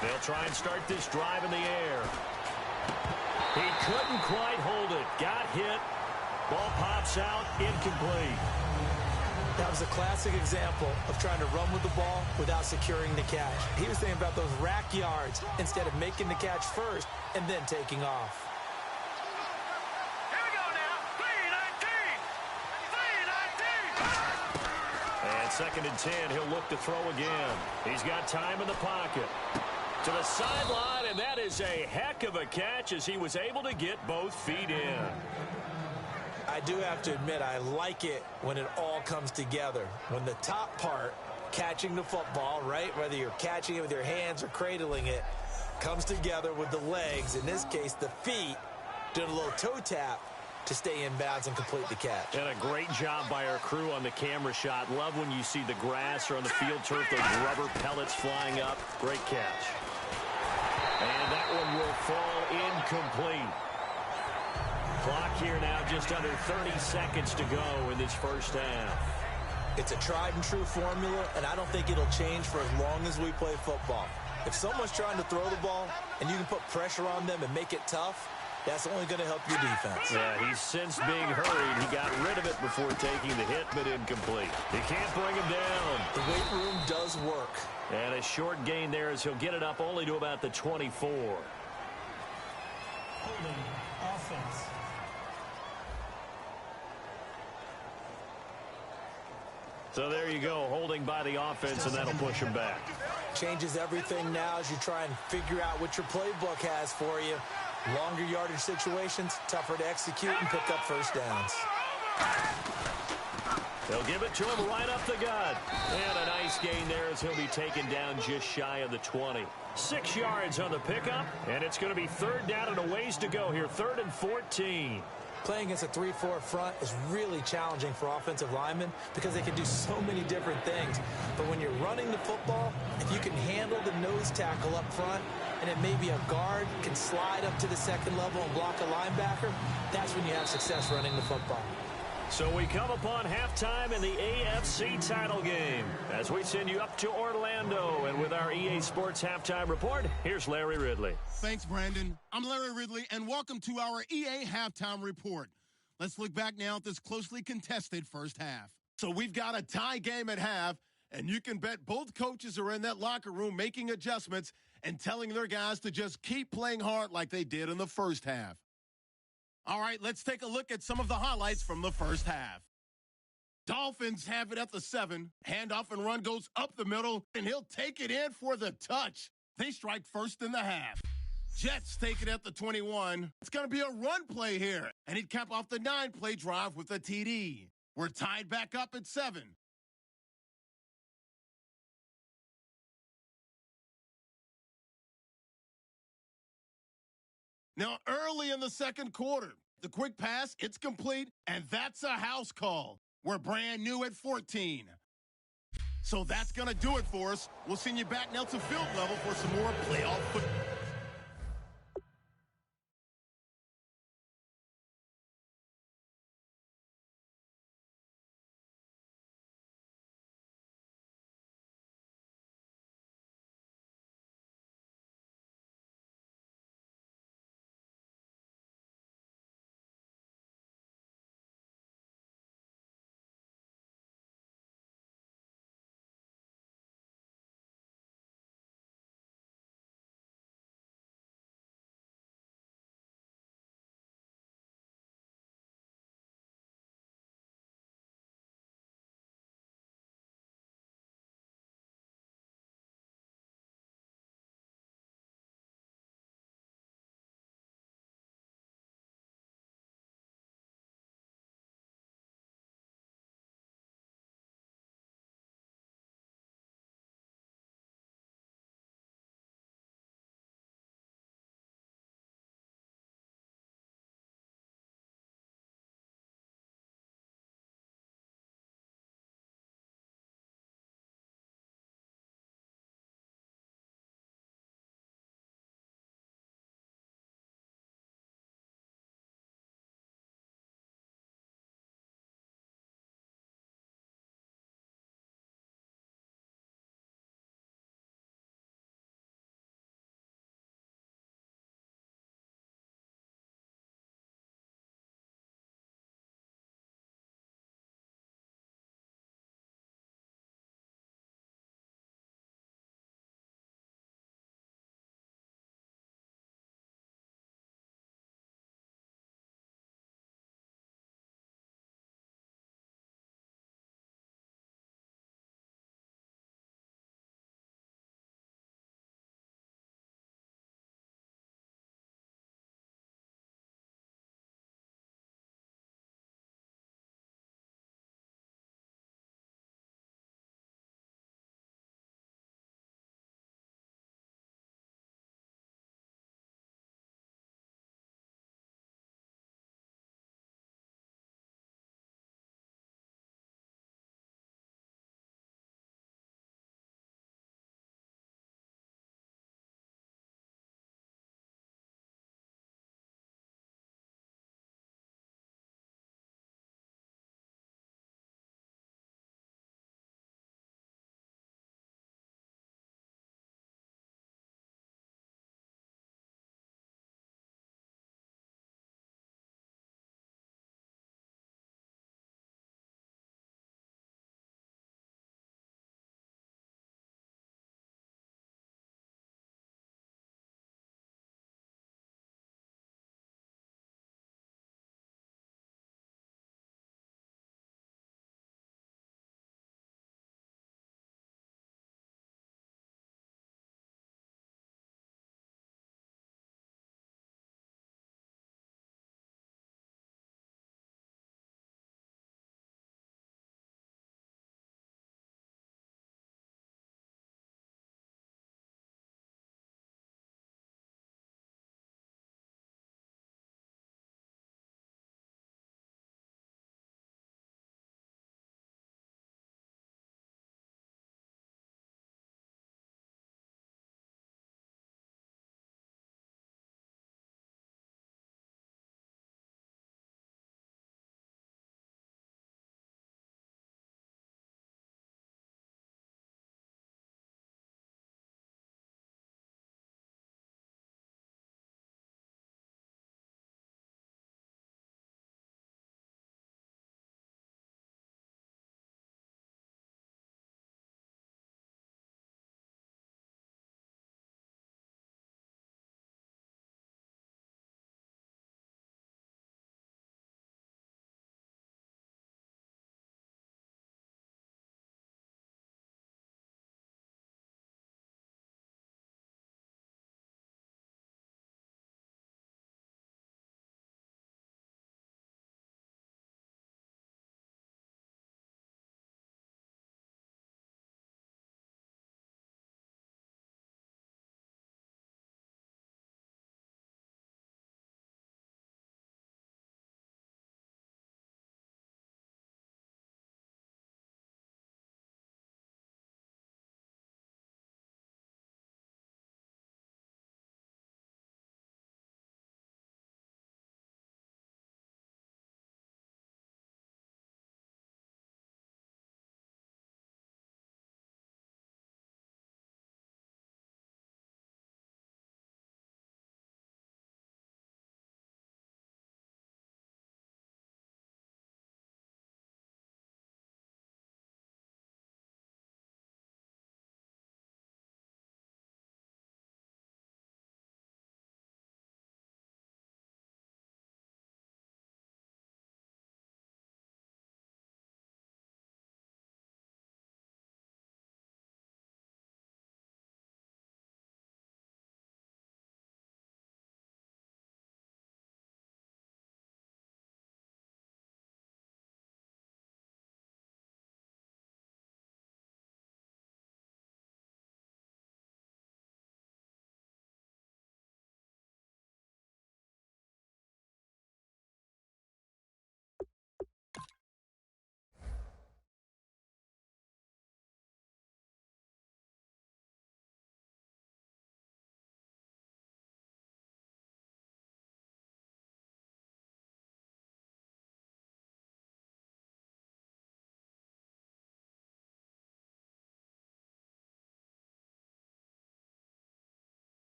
They'll try and start this drive in the air. He couldn't quite hold it. Got hit. Ball pops out, incomplete. That was a classic example of trying to run with the ball without securing the catch. He was thinking about those rack yards instead of making the catch first and then taking off. Here we go now. 3-19. And 2nd and 10, he'll look to throw again. He's got time in the pocket. To the sideline, and that is a heck of a catch as he was able to get both feet in. I do have to admit, I like it when it all comes together. When the top part, catching the football, right, whether you're catching it with your hands or cradling it, comes together with the legs, in this case the feet, doing a little toe tap to stay in bounds and complete the catch. And a great job by our crew on the camera shot. Love when you see the grass or on the field turf, those rubber pellets flying up. Great catch. And that one will fall incomplete. Clock here now, just under 30 seconds to go in this first half. It's a tried and true formula, and I don't think it'll change for as long as we play football. If someone's trying to throw the ball and you can put pressure on them and make it tough, that's only going to help your defense. Yeah, he's sensed being hurried. He got rid of it before taking the hit, but incomplete. He can't bring him down. The weight room does work. And a short gain there as he'll get it up only to about the 24. Holding offense. So there you go, holding by the offense, and that'll push him back. Changes everything now as you try and figure out what your playbook has for you. Longer yardage situations, tougher to execute and pick up first downs. They'll give it to him right up the gut. And a nice gain there as he'll be taken down just shy of the 20. 6 yards on the pickup, and it's going to be 3rd down and a ways to go here, 3rd and 14. Playing against a 3-4 front is really challenging for offensive linemen because they can do so many different things. But when you're running the football, if you can handle the nose tackle up front, and it may be a guard can slide up to the 2nd level and block a linebacker, that's when you have success running the football. So we come upon halftime in the AFC title game as we send you up to Orlando. And with our EA Sports halftime report, here's Larry Ridley. Thanks, Brandon. I'm Larry Ridley, and welcome to our EA halftime report. Let's look back now at this closely contested first half. So we've got a tie game at half, and you can bet both coaches are in that locker room making adjustments and telling their guys to just keep playing hard like they did in the first half. All right, let's take a look at some of the highlights from the first half. Dolphins have it at the 7. Handoff and run goes up the middle, and he'll take it in for the touch. They strike first in the half. Jets take it at the 21. It's going to be a run play here, and he'd cap off the 9-play drive with a TD. We're tied back up at 7. Now, early in the second quarter, the quick pass, it's complete, and that's a house call. We're brand new at 14. So that's going to do it for us. We'll send you back now to field level for some more playoff football.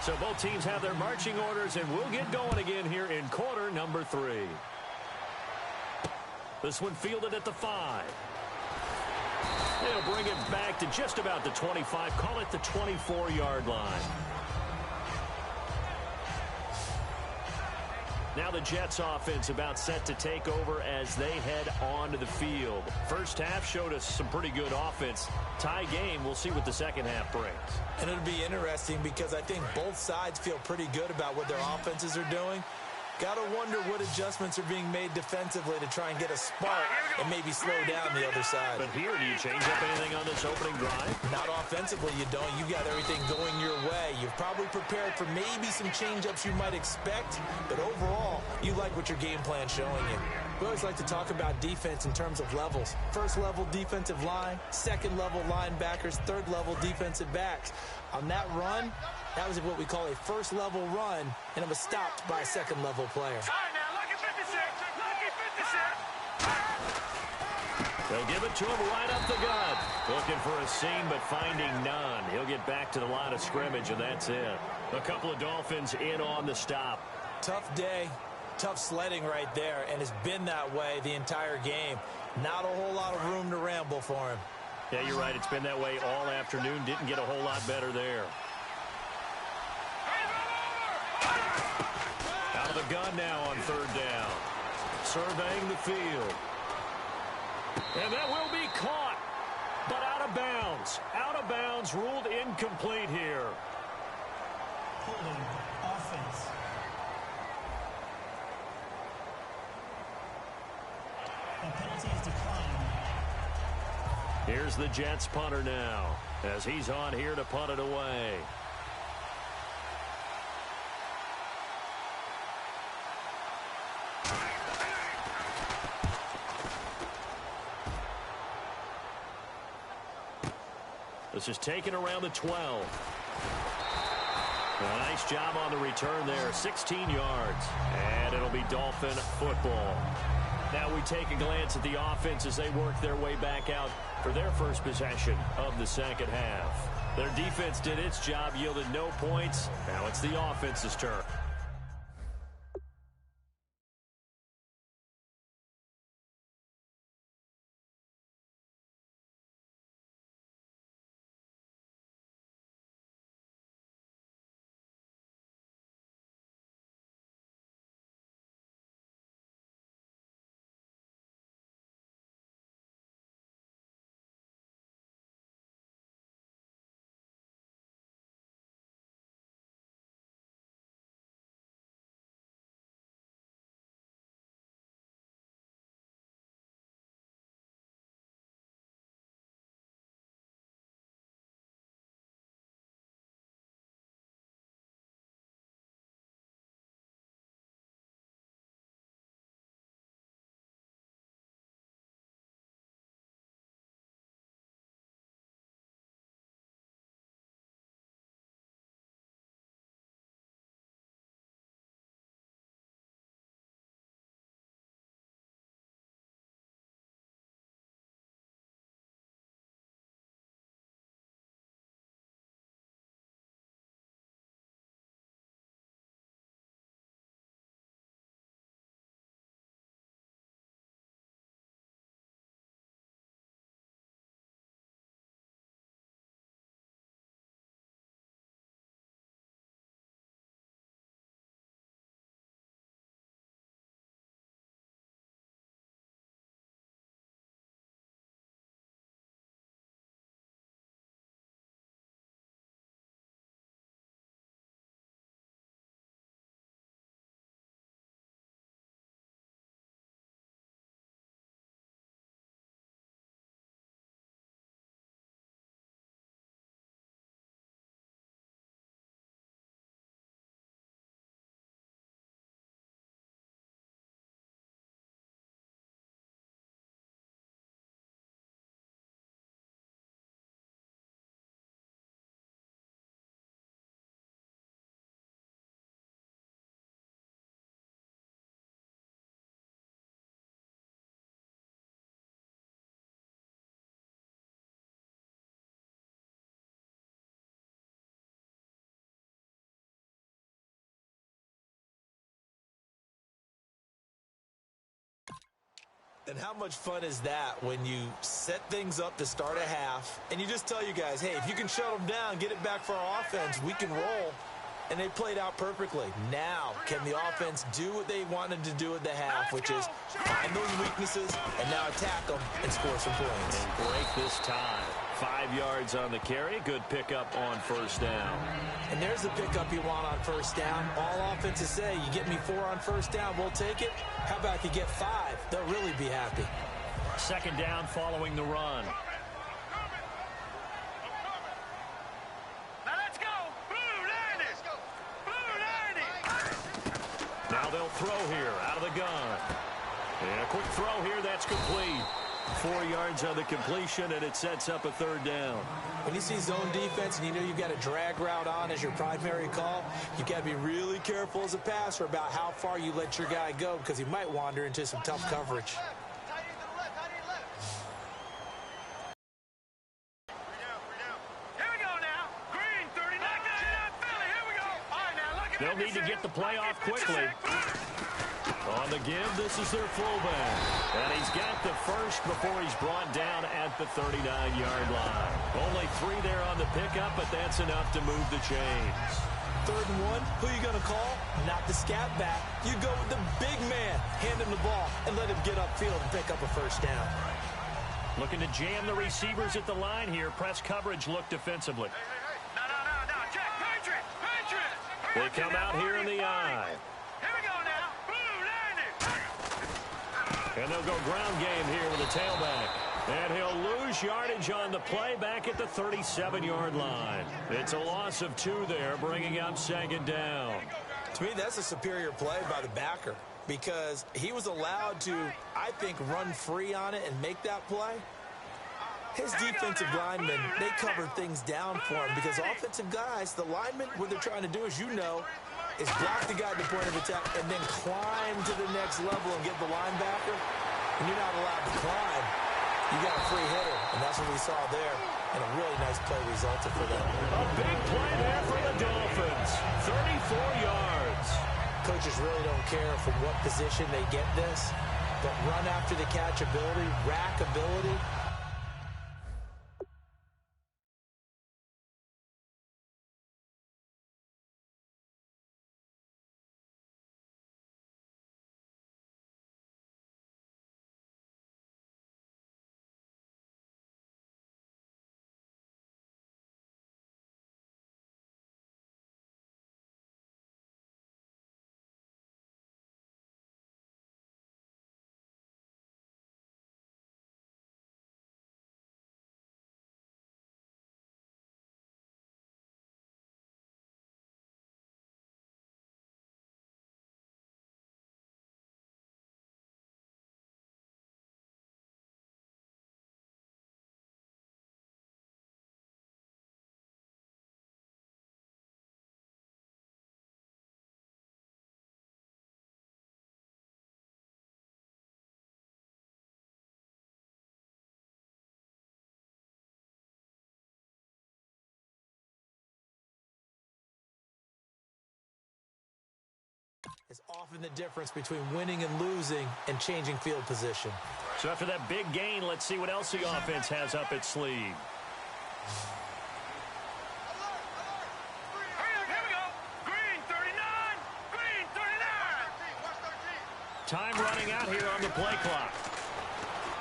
So both teams have their marching orders, and we'll get going again here in quarter number 3. This one fielded at the 5. They'll bring it back to just about the 25. Call it the 24-yard line. Now the Jets offense about set to take over as they head onto the field. First half showed us some pretty good offense. Tie game, we'll see what the second half brings. And it'll be interesting because I think both sides feel pretty good about what their offenses are doing. Got to wonder what adjustments are being made defensively to try and get a spark and maybe slow down the other side. But here, do you change up anything on this opening drive? Not offensively, you don't. You got everything going your way. You've probably prepared for maybe some change-ups you might expect, but overall, you like what your game plan's showing you. We always like to talk about defense in terms of levels. First level defensive line, second level linebackers, third level defensive backs. On that run, that was what we call a first level run, and it was stopped by a second level player. All right, now, lucky 56. Lucky 56. They'll give it to him right up the gut. Looking for a seam, but finding none. He'll get back to the line of scrimmage, and that's it. A couple of Dolphins in on the stop. Tough day, tough sledding right there, and it's been that way the entire game. Not a whole lot of room to ramble for him. Yeah, you're right. It's been that way all afternoon. Didn't get a whole lot better there. Out of the gun now on third down. Surveying the field. And that will be caught, but out of bounds. Out of bounds, ruled incomplete here. Holding offense. A penalty is declined. Here's the Jets punter now, as he's on here to punt it away. This is taken around the 12. A nice job on the return there, 16 yards. And it'll be Dolphin football. Now we take a glance at the offense as they work their way back out for their first possession of the second half. Their defense did its job, yielded no points. Now it's the offense's turn. And how much fun is that when you set things up to start a half and you just tell you guys, hey, if you can shut them down, get it back for our offense, we can roll. And they played out perfectly. Now, can the offense do what they wanted to do at the half, which is find those weaknesses and now attack them and score some points? And break this tie. 5 yards on the carry. Good pickup on first down. And there's the pickup you want on first down. All offenses say, you get me 4 on first down, we'll take it. How about you get 5? They'll really be happy. Second down following the run. Now let's go. Blue 90. Blue 90. Now they'll throw here out of the gun. And a quick throw here. That's complete. 4 yards on the completion, and it sets up a third down. When you see zone defense and you know you've got a drag route on as your primary call, you've got to be really careful as a passer about how far you let your guy go because he might wander into some tough coverage. Here we go now. Green 39. Philly. Here we go. All right, now look at They'll need to get the play off quickly. On the give, this is their fullback. And he's got the first before he's brought down at the 39-yard line. Only 3 there on the pickup, but that's enough to move the chains. 3rd and 1, who are you going to call? Not the scat back. You go with the big man. Hand him the ball and let him get upfield and pick up a first down. Looking to jam the receivers at the line here. Press coverage look defensively. No. Check. Patriots. They come out here in the eye. Here we go now. Blue 90. And they'll go ground game here with a tailback. And he'll lose yardage on the play back at the 37-yard line. It's a loss of 2 there, bringing up second down. To me, that's a superior play by the backer because he was allowed to, I think, run free on it and make that play. His defensive linemen, they covered things down for him because offensive guys, the linemen, what they're trying to do, as you know, is block the guy at the point of attack and then climb to the next level and get the linebacker. And you're not allowed to climb. You got a free hitter, and that's what we saw there. And a really nice play resulted for them. A big play there for the Dolphins. 34 yards. Coaches really don't care from what position they get this, but run after the catch ability, rack ability. Is often the difference between winning and losing and changing field position. So after that big gain, let's see what else the offense has up its sleeve. Here we go. Green 39. Green 39. Time running out here on the play clock.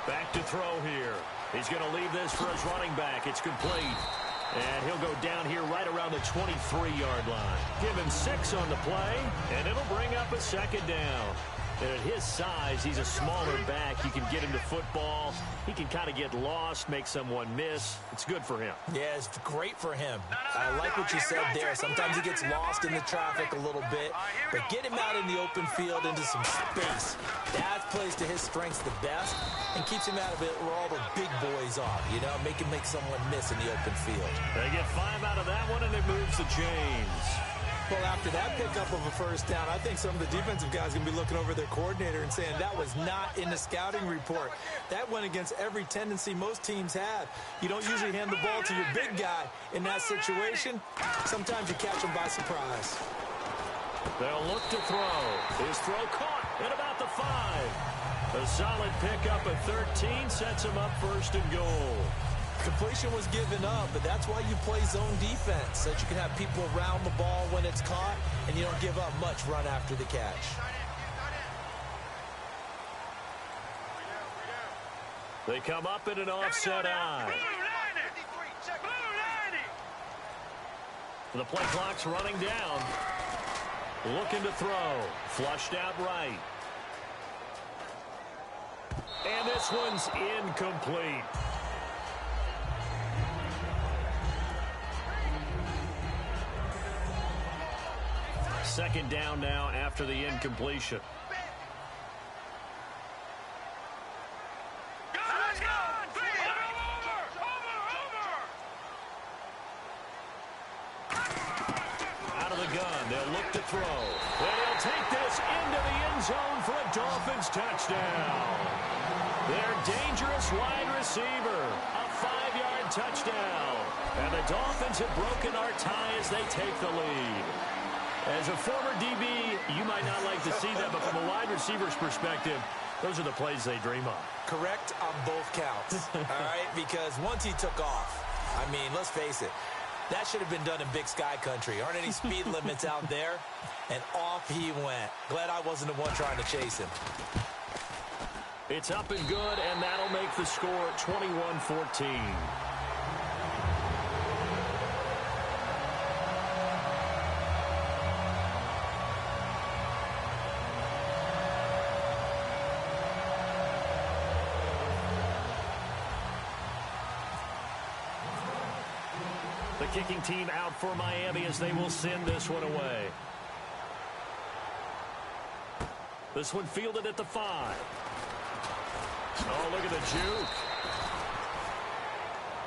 Back to throw here. He's going to leave this for his running back. It's complete. And he'll go down here right around the 23-yard line. Give him 6 on the play, and it'll bring up a second down. And at his size, he's a smaller back. You can get him to football. He can kind of get lost, make someone miss. It's good for him. Yeah, it's great for him. I like what you said there. Sometimes he gets lost in the traffic a little bit, but get him out in the open field into some space. That plays to his strengths the best and keeps him out of it where all the big boys are, you know, make him make someone miss in the open field. They get 5 out of that one, and it moves the chains. Well, after that pickup of a first down, I think some of the defensive guys are going to be looking over their coordinator and saying that was not in the scouting report. That went against every tendency most teams have. You don't usually hand the ball to your big guy in that situation. Sometimes you catch them by surprise. They'll look to throw. His throw caught at about the 5. A solid pickup at 13 sets him up first and goal. Completion was given up, but that's why you play zone defense, so that you can have people around the ball when it's caught, and you don't give up much run after the catch. They come up in an offset eye. The play clock's running down. Looking to throw. Flushed out right. And this one's incomplete. Second down now after the incompletion. Out of the gun, they'll look to throw. And he'll take this into the end zone for a Dolphins touchdown. Their dangerous wide receiver, a 5-yard touchdown. And the Dolphins have broken our tie as they take the lead. As a former DB, you might not like to see that, but from a wide receiver's perspective, those are the plays they dream of. Correct on both counts, all right? Because once he took off, I mean, let's face it, that should have been done in Big Sky Country. Aren't any speed limits out there? And off he went. Glad I wasn't the one trying to chase him. It's up and good, and that'll make the score 21-14. The kicking team out for Miami as they will send this one away. This one fielded at the 5. Oh, look at the juke.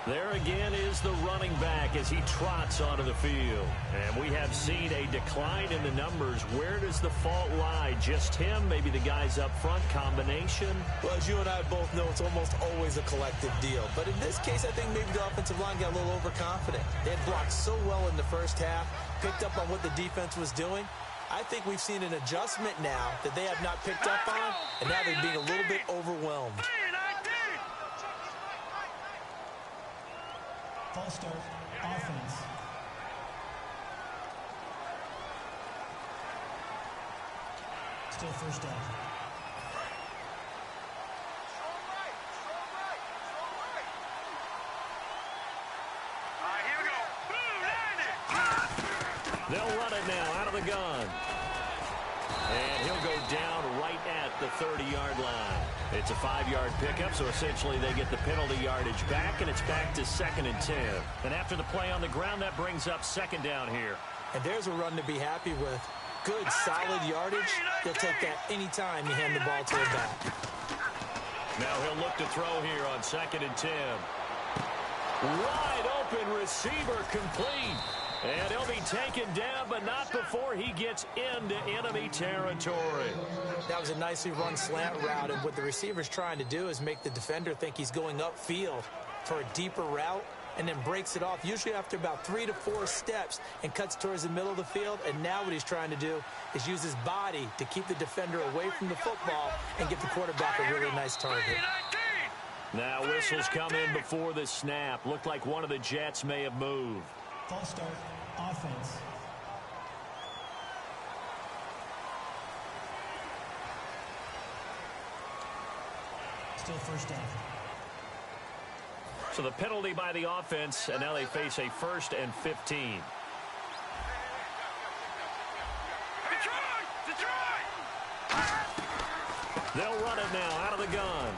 There again is the running back as he trots onto the field. And we have seen a decline in the numbers. Where does the fault lie? Just him? Maybe the guys up front? Combination? Well, as you and I both know, it's almost always a collective deal. But in this case, I think maybe the offensive line got a little overconfident. They had blocked so well in the first half, picked up on what the defense was doing. I think we've seen an adjustment now that they have not picked up on, and now they're being a little bit overwhelmed. False start, offense. Still first down. They'll run it now out of the gun. And he'll go down right at the 30-yard line. It's a 5-yard pickup, so essentially they get the penalty yardage back, and it's back to 2nd and 10. And after the play on the ground, that brings up 2nd down here. And there's a run to be happy with. Good, solid yardage. He'll take that anytime you hand the ball to him back. Now he'll look to throw here on 2nd and 10. Wide open receiver complete. And he'll be taken down, but not before he gets into enemy territory. That was a nicely run slant route, and what the receiver's trying to do is make the defender think he's going upfield for a deeper route, and then breaks it off, usually after about 3 to 4 steps, and cuts towards the middle of the field. And now what he's trying to do is use his body to keep the defender away from the football and get the quarterback a really nice target. Now whistles come in before the snap. Looked like one of the Jets may have moved. False start, offense. Still first down. So the penalty by the offense, and now they face a 1st and 15. They'll run it now out of the gun.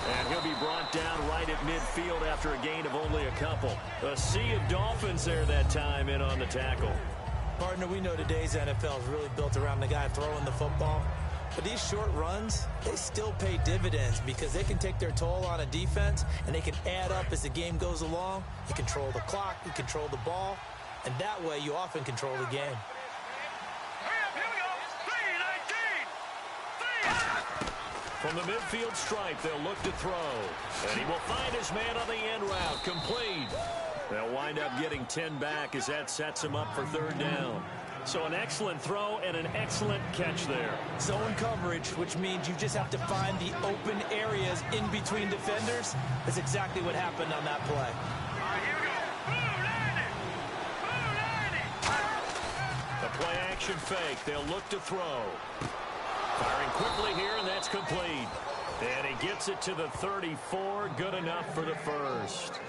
And he'll be brought down right at midfield after a gain of only a couple. A sea of Dolphins there that time in on the tackle. Partner, we know today's NFL is really built around the guy throwing the football. But these short runs, they still pay dividends because they can take their toll on a defense, and they can add up as the game goes along. You control the clock, you control the ball, and that way you often control the game. From the midfield stripe, they'll look to throw. And he will find his man on the end route. Complete. They'll wind up getting 10 back as that sets him up for 3rd down. So an excellent throw and an excellent catch there. Zone coverage, which means you just have to find the open areas in between defenders. That's exactly what happened on that play. All right, here we go. The play action fake. They'll look to throw. Firing quickly here, and that's complete. And he gets it to the 34. Good enough for the first.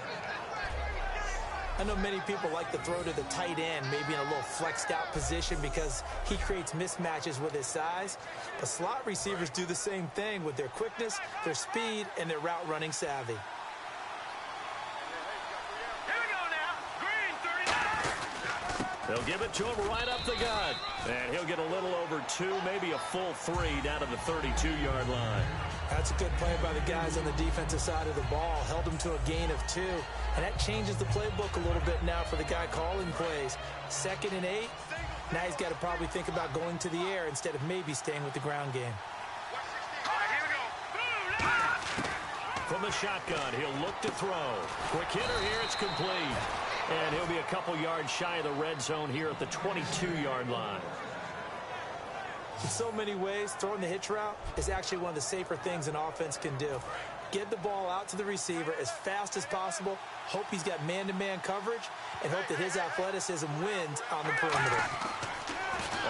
I know many people like to throw to the tight end, maybe in a little flexed out position because he creates mismatches with his size. But slot receivers do the same thing with their quickness, their speed, and their route running savvy. Here we go now. Green, 39. They'll give it to him right up the gut. And he'll get a little over 2, maybe a full 3 down to the 32-yard line. That's a good play by the guys on the defensive side of the ball. Held them to a gain of 2. And that changes the playbook a little bit now for the guy calling plays. 2nd and 8. Now he's got to probably think about going to the air instead of maybe staying with the ground game. All right, here we go. From the shotgun, he'll look to throw. Quick hitter here, it's complete. And he'll be a couple yards shy of the red zone here at the 22-yard line. In so many ways, throwing the hitch route is actually one of the safer things an offense can do. Get the ball out to the receiver as fast as possible, hope he's got man-to-man coverage, and hope that his athleticism wins on the perimeter.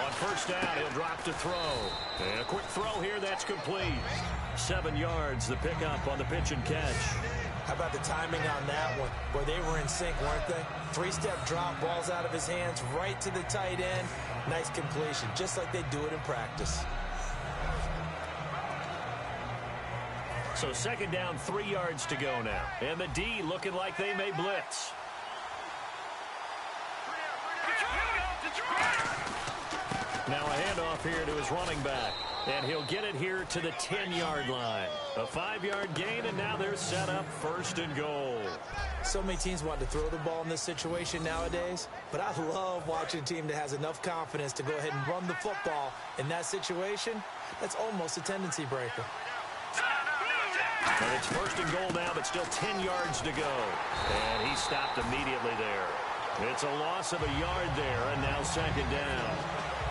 On first down, he'll drop to throw. And a quick throw here, that's complete. 7 yards, the pickup on the pitch and catch. How about the timing on that one? Boy, they were in sync, weren't they? 3-step drop, balls out of his hands, right to the tight end. Nice completion, just like they do it in practice. So 2nd down, 3 yards to go now. And the D looking like they may blitz. Now a handoff here to his running back. And he'll get it here to the 10-yard line. A 5-yard gain, and now they're set up 1st and goal. So many teams want to throw the ball in this situation nowadays, but I love watching a team that has enough confidence to go ahead and run the football in that situation. That's almost a tendency breaker. And it's 1st and goal now, but still 10 yards to go. And he stopped immediately there. It's a loss of a yard there, and now 2nd down.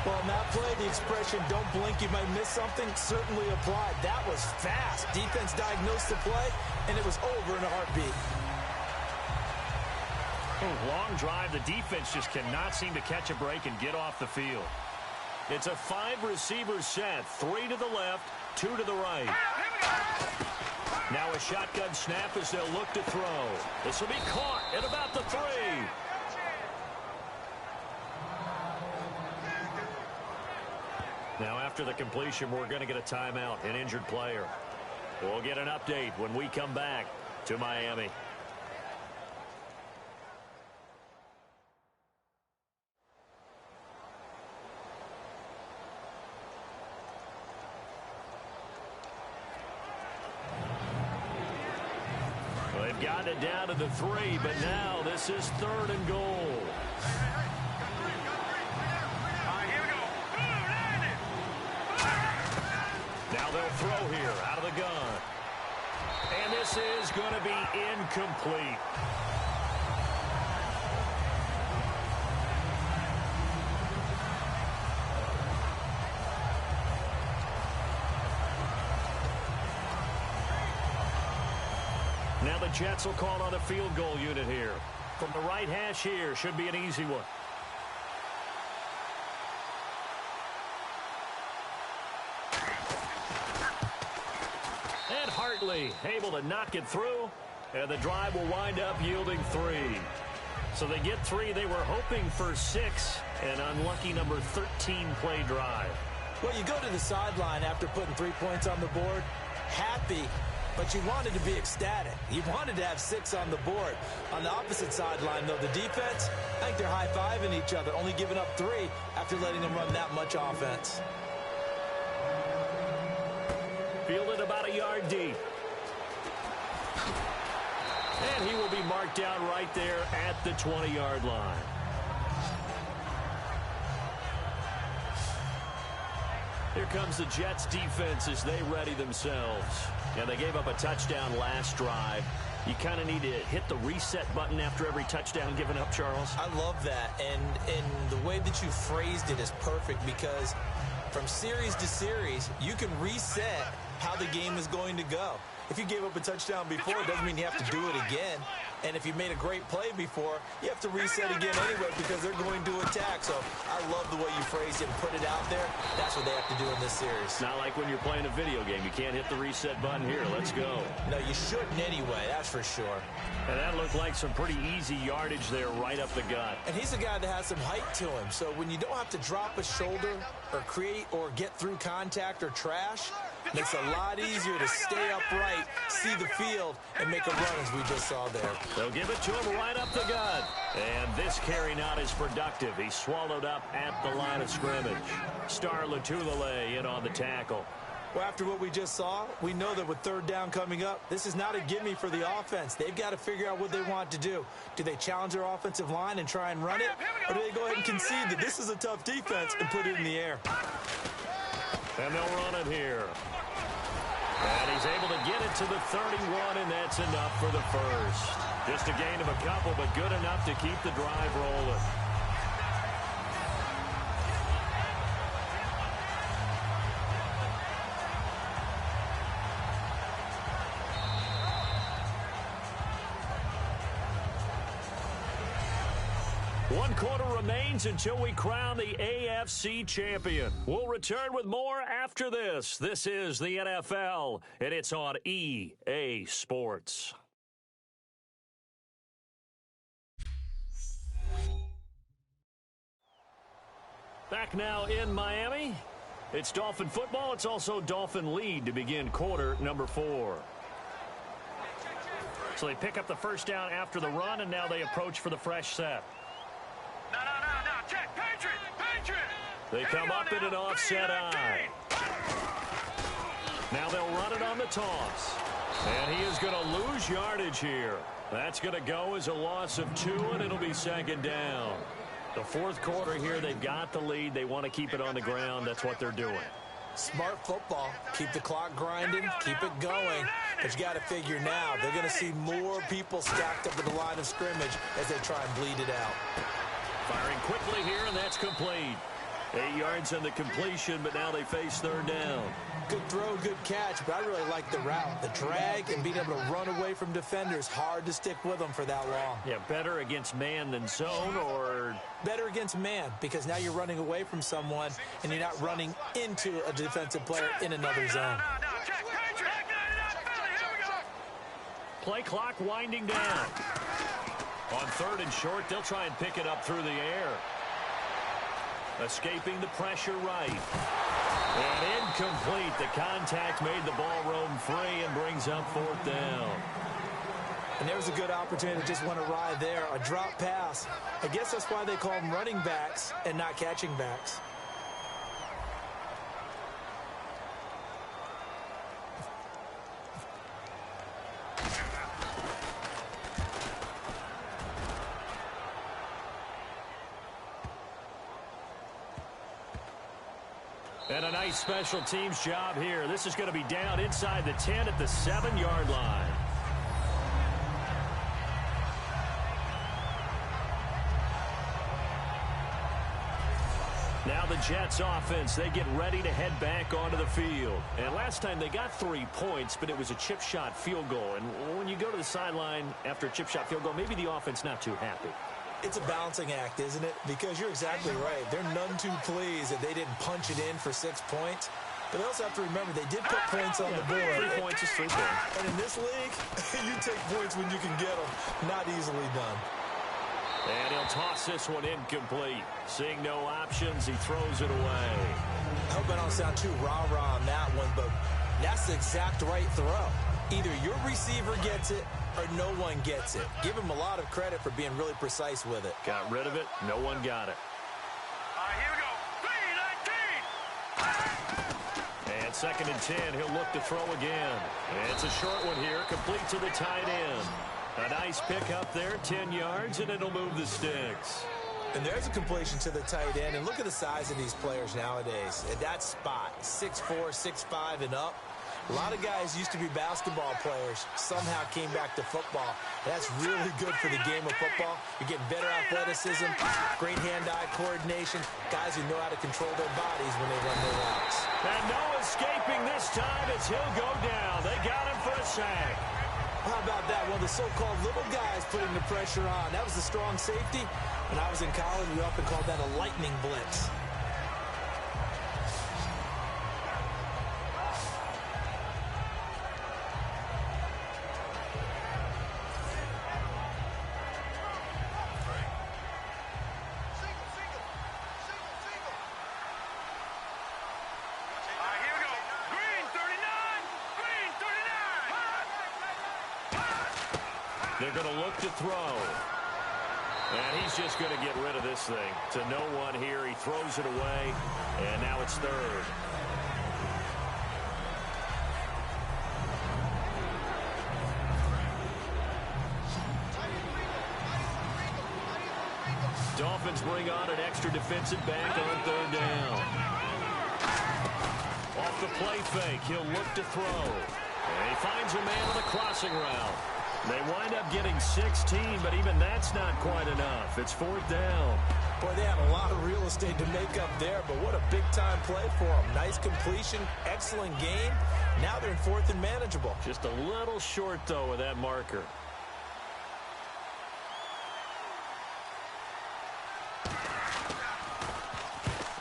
Well, in that play, the expression, don't blink, you might miss something, certainly applied. That was fast. Defense diagnosed the play, and it was over in a heartbeat. Long drive. The defense just cannot seem to catch a break and get off the field. It's a 5-receiver set. 3 to the left, 2 to the right. Now a shotgun snap as they'll look to throw. This will be caught at about the 3. Now after the completion, we're going to get a timeout, an injured player. We'll get an update when we come back to Miami. They've gotten it down to the 3, but now this is 3rd and goal. Now they'll throw here out of the gun. And this is going to be incomplete. Now the Jets will call on a field goal unit here. From the right hash here, should be an easy one. And Hartley able to knock it through, and the drive will wind up yielding 3. So they get 3. They were hoping for 6, an unlucky number 13 play drive. Well, you go to the sideline after putting 3 points on the board, happy, but you wanted to be ecstatic. You wanted to have 6 on the board. On the opposite sideline, though, the defense, I think they're high-fiving each other, only giving up 3 after letting them run that much offense. Fielded about a yard deep. And he will be marked down right there at the 20-yard line. Here comes the Jets defense as they ready themselves. And they gave up a touchdown last drive. You kind of need to hit the reset button after every touchdown given up, Charles. I love that, and the way that you phrased it is perfect because from series to series, you can reset how the game is going to go. If you gave up a touchdown before, it doesn't mean you have to do it again. And if you made a great play before, you have to reset again anyway because they're going to attack. So I love the way you phrased it and put it out there. That's what they have to do in this series. Not like when you're playing a video game. You can't hit the reset button here. Let's go. No, you shouldn't anyway, that's for sure. And that looked like some pretty easy yardage there right up the gut. And he's a guy that has some height to him. So when you don't have to drop a shoulder or create or get through contact or trash, makes it a lot easier to stay upright, see the field, and make a run as we just saw there. They'll give it to him right up the gut. And this carry not as productive. He's swallowed up at the line of scrimmage. Star Latulele in on the tackle. Well, after what we just saw, we know that with third down coming up, this is not a gimme for the offense. They've got to figure out what they want to do. Do they challenge their offensive line and try and run it? Or do they go ahead and concede that this is a tough defense and put it in the air? And they'll run it here. And he's able to get it to the 31, and that's enough for the first. Just a gain of a couple, but good enough to keep the drive rolling. One quarter remains until we crown the AFC champion. We'll return with more after this. This is the NFL, and it's on EA Sports. Back now in Miami. It's Dolphin football. It's also Dolphin lead to begin quarter number 4. So they pick up the first down after the run, and now they approach for the fresh set. No, check, Patriot! They come up in an offset eye. Now they'll run it on the toss. And he is going to lose yardage here. That's going to go as a loss of 2, and it'll be second down. The fourth quarter here, they've got the lead. They want to keep it on the ground. That's what they're doing. Smart football. Keep the clock grinding. Keep it going. But you got to figure now, they're going to see more people stacked up at the line of scrimmage as they try and bleed it out. Firing quickly here, and that's complete. 8 yards on the completion, but now they face third down. Good throw, good catch, but I really like the route. The drag and being able to run away from defenders, hard to stick with them for that long. Yeah, better against man than zone, or? Better against man, because now you're running away from someone, and you're not running into a defensive player in another zone. Check, Patriot! Here we go! Play clock winding down. On third and short, they'll try and pick it up through the air. Escaping the pressure right. And incomplete. The contact made the ball roam free and brings up fourth down. And there's a good opportunity to just want to ride there. A drop pass. I guess that's why they call them running backs and not catching backs. And a nice special teams job here. This is going to be down inside the 10 at the 7-yard line. Now the Jets offense, they get ready to head back onto the field. And last time they got 3 points, but it was a chip shot field goal. And when you go to the sideline after a chip shot field goal, maybe the offense not too happy. It's a balancing act, isn't it? Because you're exactly right. They're none too pleased that they didn't punch it in for 6 points. But they also have to remember they did put points on the board. 3 points is 3 points. And in this league, you take points when you can get them. Not easily done. And he'll toss this one incomplete. Seeing no options, he throws it away. I hope I don't sound too rah-rah on that one, but that's the exact right throw. Either your receiver gets it or no one gets it. Give him a lot of credit for being really precise with it. Got rid of it. No one got it. All right, here we go. 3-19. And second and 10, he'll look to throw again. And it's a short one here, complete to the tight end. A nice pick up there, 10 yards, and it'll move the sticks. And there's a completion to the tight end. And look at the size of these players nowadays. At that spot, 6'4", 6'5", and up. A lot of guys used to be basketball players, somehow came back to football. That's really good for the game of football. You're getting better athleticism, great hand-eye coordination, guys who know how to control their bodies when they run their routes. And no escaping this time as he'll go down. They got him for a sack. How about that? One of the so-called little guys putting the pressure on. That was the strong safety. When I was in college, we often called that a lightning blitz. They're going to look to throw. And he's just going to get rid of this thing. To no one here. He throws it away. And now it's third. Dolphins bring on an extra defensive back on third down. Off the play fake. He'll look to throw. And he finds a man on the crossing route. They wind up getting 16, but even that's not quite enough. It's fourth down. Boy, they had a lot of real estate to make up there, but what a big-time play for them. Nice completion, excellent game. Now they're in fourth and manageable. Just a little short, though, with that marker.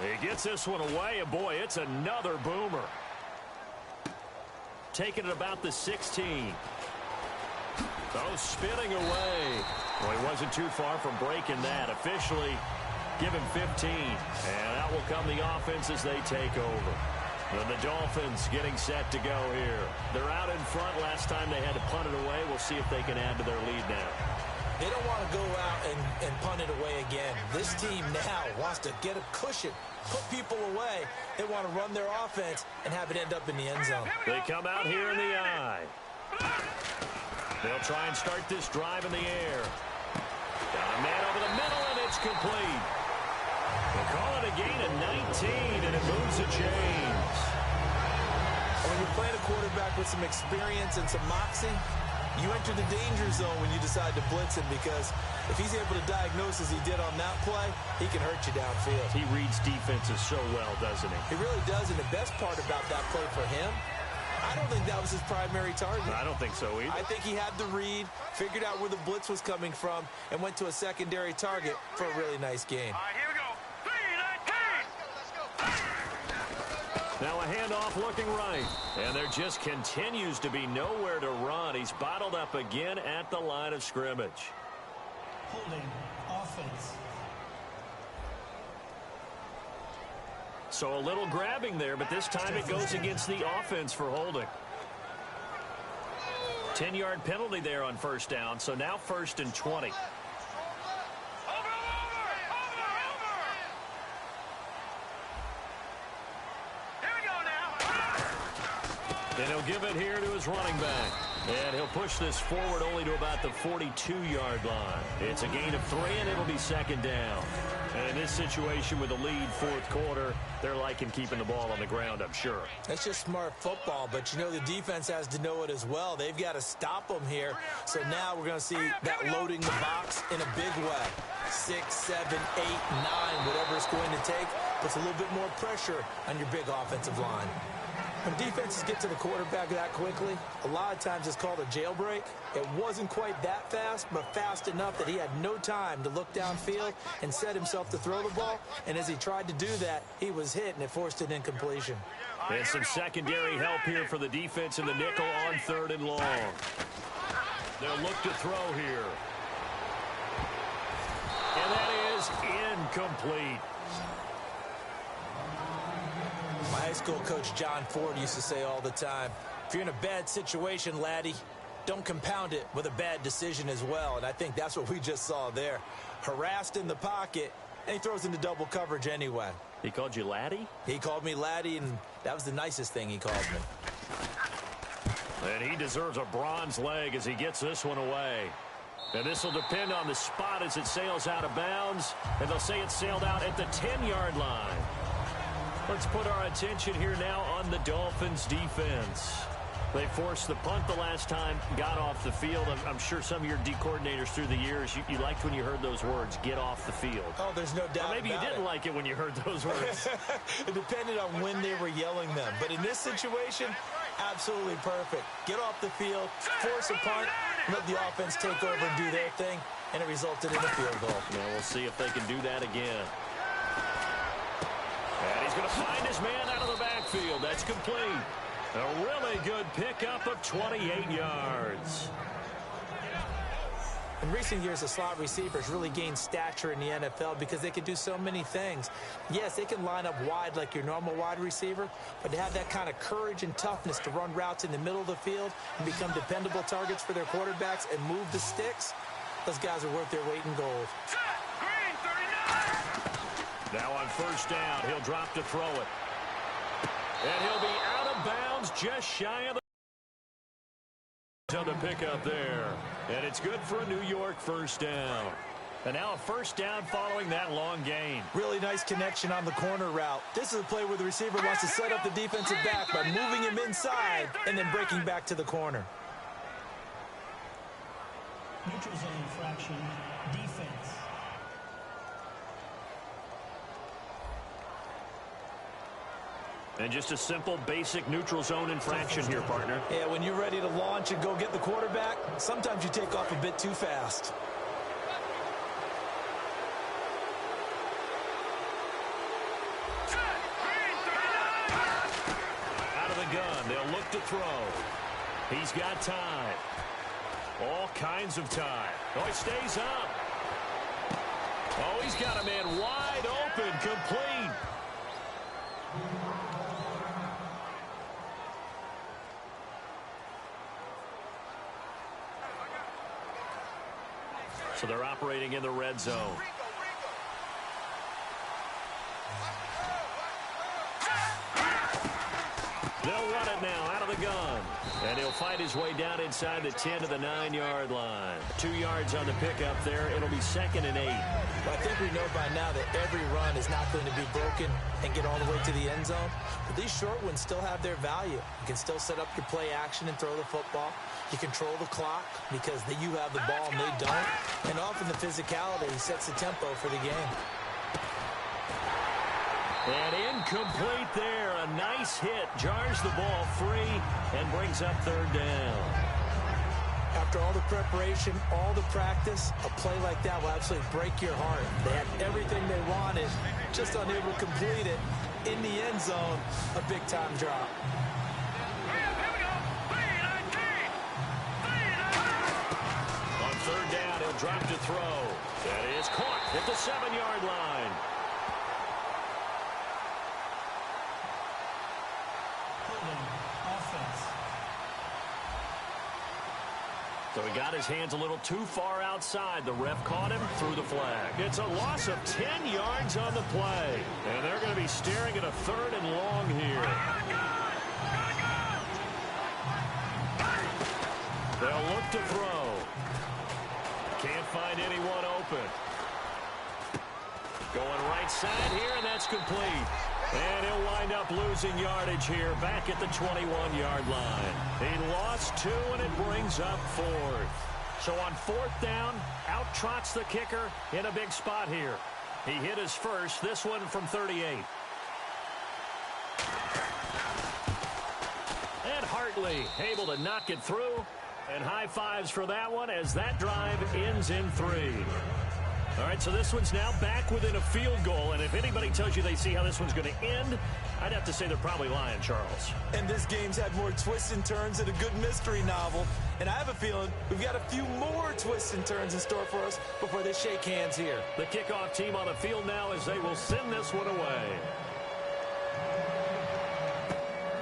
He gets this one away, and boy, it's another boomer. Taking it about the 16. Oh, spinning away. Well, he wasn't too far from breaking that. Officially, give him 15. And out will come the offense as they take over. And the Dolphins getting set to go here. They're out in front. Last time they had to punt it away. We'll see if they can add to their lead now. They don't want to go out and punt it away again. This team now wants to get a cushion, put people away. They want to run their offense and have it end up in the end zone. They come out here in the eye. They'll try and start this drive in the air. Got a man over the middle, and it's complete. They call it a gain of 19, and it moves the chains. When you're playing a quarterback with some experience and some moxie, you enter the danger zone when you decide to blitz him, because if he's able to diagnose as he did on that play, he can hurt you downfield. He reads defenses so well, doesn't he? He really does, and the best part about that play for him, I don't think that was his primary target. I don't think so either. I think he had the read, figured out where the blitz was coming from, and went to a secondary target for a really nice game. All right, here we go. 3-19. Now a handoff looking right. And there just continues to be nowhere to run. He's bottled up again at the line of scrimmage. Holding offense. So a little grabbing there, but this time it goes against the offense for holding. 10-yard penalty there on first down, so now 1st and 20. Over. Here we go now. And he'll give it here to his running back. And he'll push this forward only to about the 42-yard line. It's a gain of 3, and it'll be 2nd down. And in this situation with the lead 4th quarter, they're liking keeping the ball on the ground, I'm sure. That's just smart football, but you know the defense has to know it as well. They've got to stop them here. So now we're going to see that loading the box in a big way. 6, 7, 8, 9, whatever it's going to take, puts a little bit more pressure on your big offensive line. When defenses get to the quarterback that quickly, a lot of times it's called a jailbreak. It wasn't quite that fast, but fast enough that he had no time to look downfield and set himself to throw the ball. And as he tried to do that, he was hit, and it forced an incompletion. And some secondary help here for the defense in the nickel on 3rd and long. They'll look to throw here. And that is incomplete. My high school coach, John Ford, used to say all the time, if you're in a bad situation, laddie, don't compound it with a bad decision as well. And I think that's what we just saw there. Harassed in the pocket, and he throws into double coverage anyway. He called you laddie? He called me laddie, and that was the nicest thing he called me. And he deserves a bronze leg as he gets this one away. And this will depend on the spot as it sails out of bounds. And they'll say it sailed out at the 10-yard line. Let's put our attention here now on the Dolphins defense. They forced the punt the last time, got off the field. I'm sure some of your D coordinators through the years, you liked when you heard those words, get off the field. Oh, there's no doubt. Or maybe you didn't like it when you heard those words. It depended on when they were yelling them. But in this situation, absolutely perfect. Get off the field, force a punt, let the offense take over and do their thing, and it resulted in a field goal. Now we'll see if they can do that again. And he's going to find his man out of the backfield. That's complete. A really good pickup of 28 yards. In recent years, the slot receivers really gained stature in the NFL because they can do so many things. Yes, they can line up wide like your normal wide receiver, but to have that kind of courage and toughness to run routes in the middle of the field and become dependable targets for their quarterbacks and move the sticks, those guys are worth their weight in gold. Now on first down, he'll drop to throw it. And he'll be out of bounds just shy of the pickup there. And it's good for a New York first down. And now a first down following that long gain. Really nice connection on the corner route. This is a play where the receiver wants to set up the defensive back by moving him inside and then breaking back to the corner. Neutral zone infraction, defense. And just a simple, basic neutral zone infraction here, partner. Yeah, when you're ready to launch and go get the quarterback, sometimes you take off a bit too fast. Out of the gun, they'll look to throw. He's got time. All kinds of time. Oh, he stays up. Oh, he's got a man wide open, complete. So they're operating in the red zone. They'll run it now out of the gun. And he'll fight his way down inside the 10 to the 9-yard line. 2 yards on the pickup there. It'll be 2nd and 8. Well, I think we know by now that every run is not going to be broken and get all the way to the end zone. But these short ones still have their value. You can still set up your play action and throw the football. You control the clock because you have the ball and they don't. And often the physicality sets the tempo for the game. And incomplete there. A nice hit. Jars the ball free and brings up 3rd down. After all the preparation, all the practice, a play like that will absolutely break your heart. They had everything they wanted, just unable to complete it. In the end zone, a big-time drop. On 3rd down, he'll drop to throw. That is caught at the 7-yard line. So he got his hands a little too far outside. The ref caught him, threw the flag. It's a loss of 10 yards on the play. And they're going to be staring at a 3rd and long here. They'll look to throw. Can't find anyone open. Going right side here, and that's complete. And he'll wind up losing yardage here back at the 21-yard line. He lost 2, and it brings up 4th. So on 4th down, out trots the kicker in a big spot here. He hit his first, this one from 38. And Hartley able to knock it through. And high fives for that one as that drive ends in 3. All right, so this one's now back within a field goal. And if anybody tells you they see how this one's going to end, I'd have to say they're probably lying, Charles. And this game's had more twists and turns than a good mystery novel. And I have a feeling we've got a few more twists and turns in store for us before they shake hands here. The kickoff team on the field now as they will send this one away.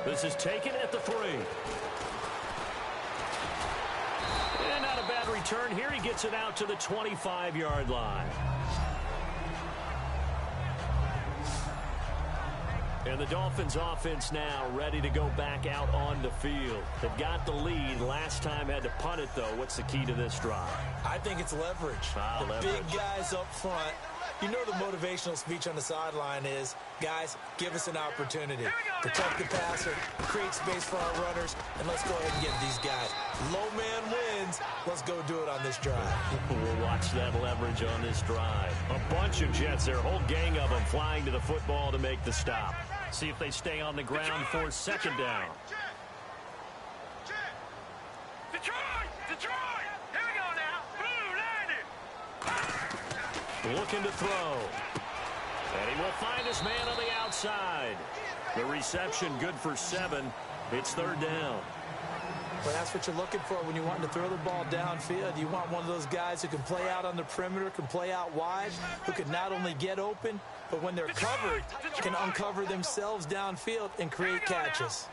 This is taken at the 3. And not a bad return here. He gets it out to the 25-yard line. And the Dolphins offense now ready to go back out on the field. They've got the lead. Last time had to punt it, though. What's the key to this drive? I think it's leverage. Leverage. Big guys up front You know the motivational speech on the sideline is, guys, give us an opportunity. Protect the passer, create space for our runners, and let's go ahead and get these guys. Low man wins. Let's go do it on this drive. We'll watch that leverage on this drive. A bunch of Jets there, a whole gang of them flying to the football to make the stop. See if they stay on the ground for second down. Detroit! Here we go now. Blue 90. Looking to throw. And he will find his man on the outside. The reception good for 7. It's third down. Well, that's what you're looking for when you want to throw the ball downfield. You want one of those guys who can play out on the perimeter, can play out wide, who can not only get open, but when they're covered, can uncover themselves downfield and create catches.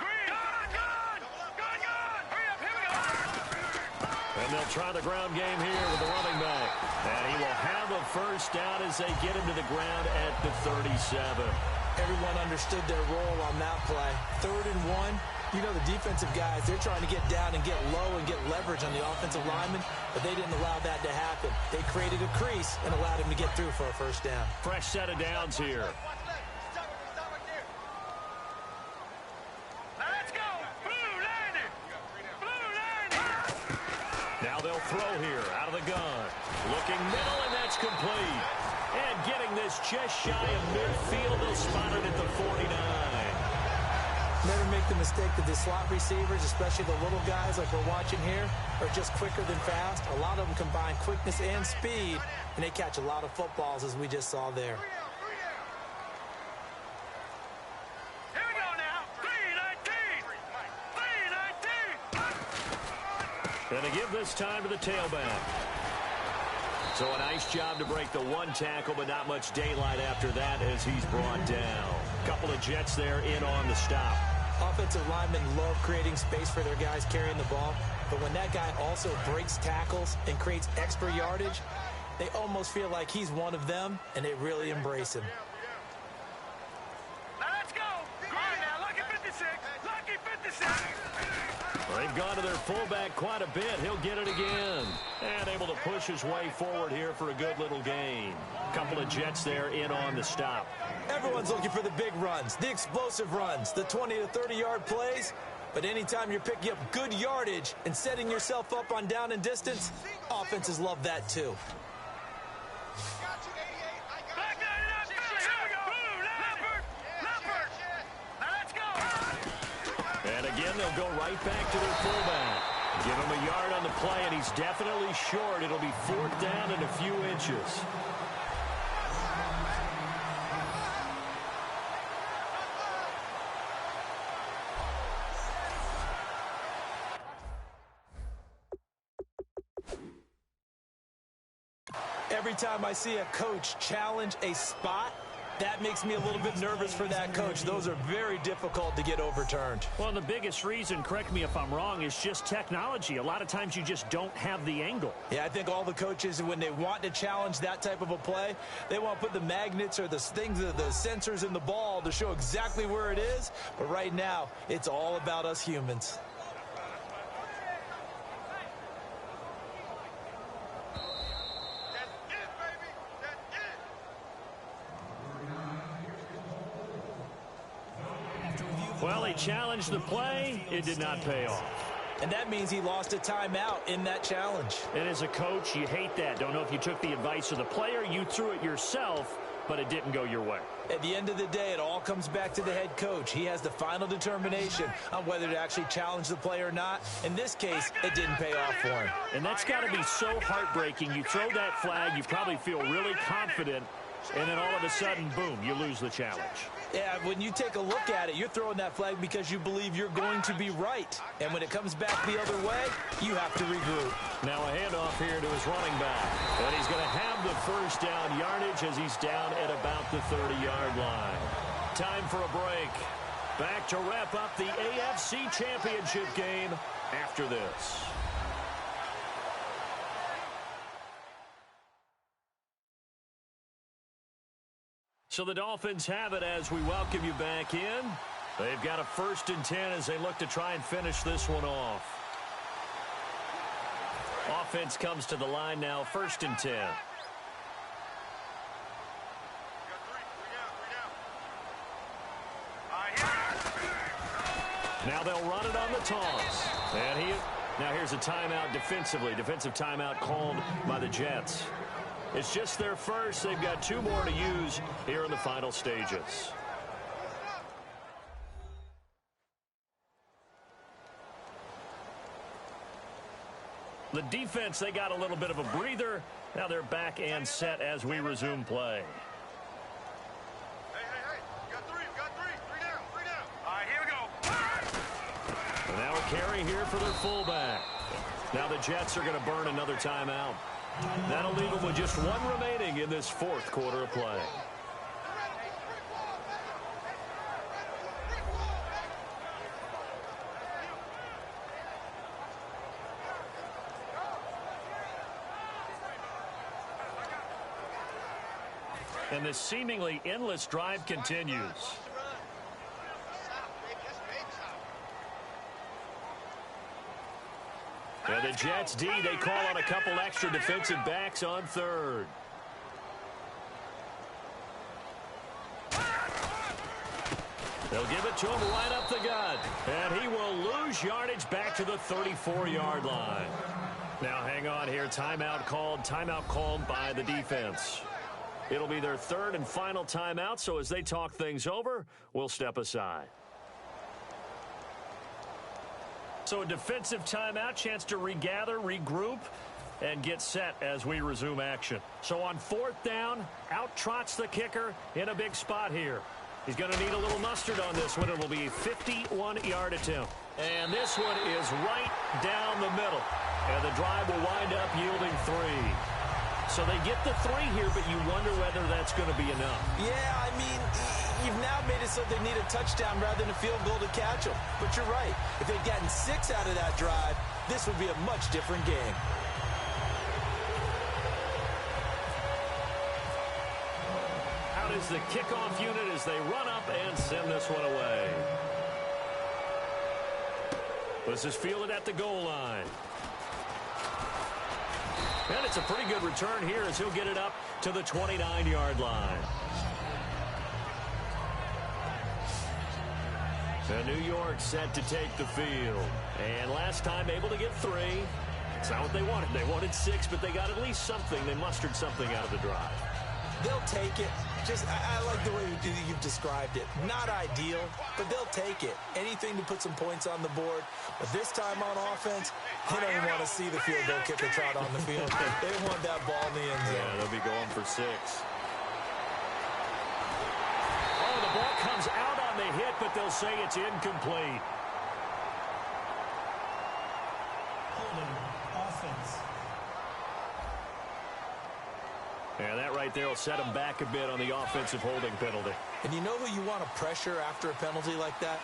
And they'll try the ground game here with the running back. And he will have a first down as they get him to the ground at the 37. Everyone understood their role on that play. 3rd and 1. You know the defensive guys, they're trying to get down and get low and get leverage on the offensive lineman, but they didn't allow that to happen. They created a crease and allowed him to get through for a first down. Fresh set of downs here. Let's go. Blue 90. Blue 90. Now they'll throw here out of the gun. Looking middle, and that's complete. And getting this just shy of midfield, they'll spot it at the 49. Never make the mistake that the slot receivers, especially the little guys like we're watching here, are just quicker than fast. A lot of them combine quickness and speed, and they catch a lot of footballs, as we just saw there. Here we go now. 319. And they give this time to the tailback. So a nice job to break the one tackle, but not much daylight after that as he's brought down. Couple of Jets there in on the stop. Offensive linemen love creating space for their guys carrying the ball, but when that guy also breaks tackles and creates extra yardage, they almost feel like he's one of them, and they really embrace him. Now let's go. Come on now. Lucky 56. Lucky 56. They've gone to their fullback quite a bit. He'll get it again. And able to push his way forward here for a good little gain. Couple of Jets there in on the stop. Everyone's looking for the big runs, the explosive runs, the 20 to 30-yard plays. But anytime you're picking up good yardage and setting yourself up on down and distance, offenses love that too. And again, they'll go right back to their fullback. Give him a yard on the play, and he's definitely short. It'll be 4th down and a few inches. Every time I see a coach challenge a spot, that makes me a little bit nervous for that coach. Those are very difficult to get overturned. Well, the biggest reason, correct me if I'm wrong, is just technology. A lot of times you just don't have the angle. Yeah, I think all the coaches, when they want to challenge that type of a play, they want to put the magnets or the things, the sensors in the ball to show exactly where it is. But right now, it's all about us humans. Well, he challenged the play. It did not pay off. And that means he lost a timeout in that challenge. And as a coach, you hate that. Don't know if you took the advice of the player, you threw it yourself, but it didn't go your way. At the end of the day, it all comes back to the head coach. He has the final determination on whether to actually challenge the play or not. In this case, it didn't pay off for him. And that's got to be so heartbreaking. You throw that flag, you probably feel really confident, and then all of a sudden, boom, you lose the challenge. Yeah, when you take a look at it, you're throwing that flag because you believe you're going to be right. And when it comes back the other way, you have to regroup. Now a handoff here to his running back. And he's going to have the first down yardage as he's down at about the 30-yard line. Time for a break. Back to wrap up the AFC Championship game after this. So the Dolphins have it as we welcome you back in. They've got a 1st and 10 as they look to try and finish this one off. Offense comes to the line now, 1st and 10. Now they'll run it on the toss. And now here's a timeout defensively. Defensive timeout called by the Jets. It's just their first. They've got 2 more to use here in the final stages. The defense, they got a little bit of a breather. Now they're back and set as we resume play. Hey. You got three. Three down. All right, here we go. And now a carry here for their fullback. Now the Jets are going to burn another timeout. That'll leave them with just 1 remaining in this 4th quarter of play. And this seemingly endless drive continues. And the Jets D, they call on a couple extra defensive backs on 3rd. They'll give it to him right up the gut. And he will lose yardage back to the 34-yard line. Now hang on here. Timeout called by the defense. It'll be their 3rd and final timeout, so as they talk things over, we'll step aside. So a defensive timeout, chance to regather, regroup, and get set as we resume action. So on 4th down, out trots the kicker in a big spot here. He's going to need a little mustard on this one. It will be a 51-yard attempt. And this one is right down the middle. And the drive will wind up yielding 3. So they get the 3 here, but you wonder whether that's going to be enough. Yeah, I mean, you've now made it so they need a touchdown rather than a field goal to catch them. But you're right. If they'd gotten 6 out of that drive, this would be a much different game. Out is the kickoff unit as they run up and send this one away. This is fielded at the goal line. And it's a pretty good return here as he'll get it up to the 29-yard line. And New York set to take the field. And last time able to get 3. It's not what they wanted. They wanted 6, but they got at least something. They mustered something out of the drive. They'll take it. I like the way you've described it. Not ideal, but they'll take it. Anything to put some points on the board. But this time on offense, they don't even want to see the field goal kicker trot on the field. They want that ball in the end zone. Yeah, they'll be going for 6. Oh, the ball comes out on the hit, but they'll say it's incomplete. Holding offense. And that right there will set him back a bit on the offensive holding penalty. And you know who you want to pressure after a penalty like that?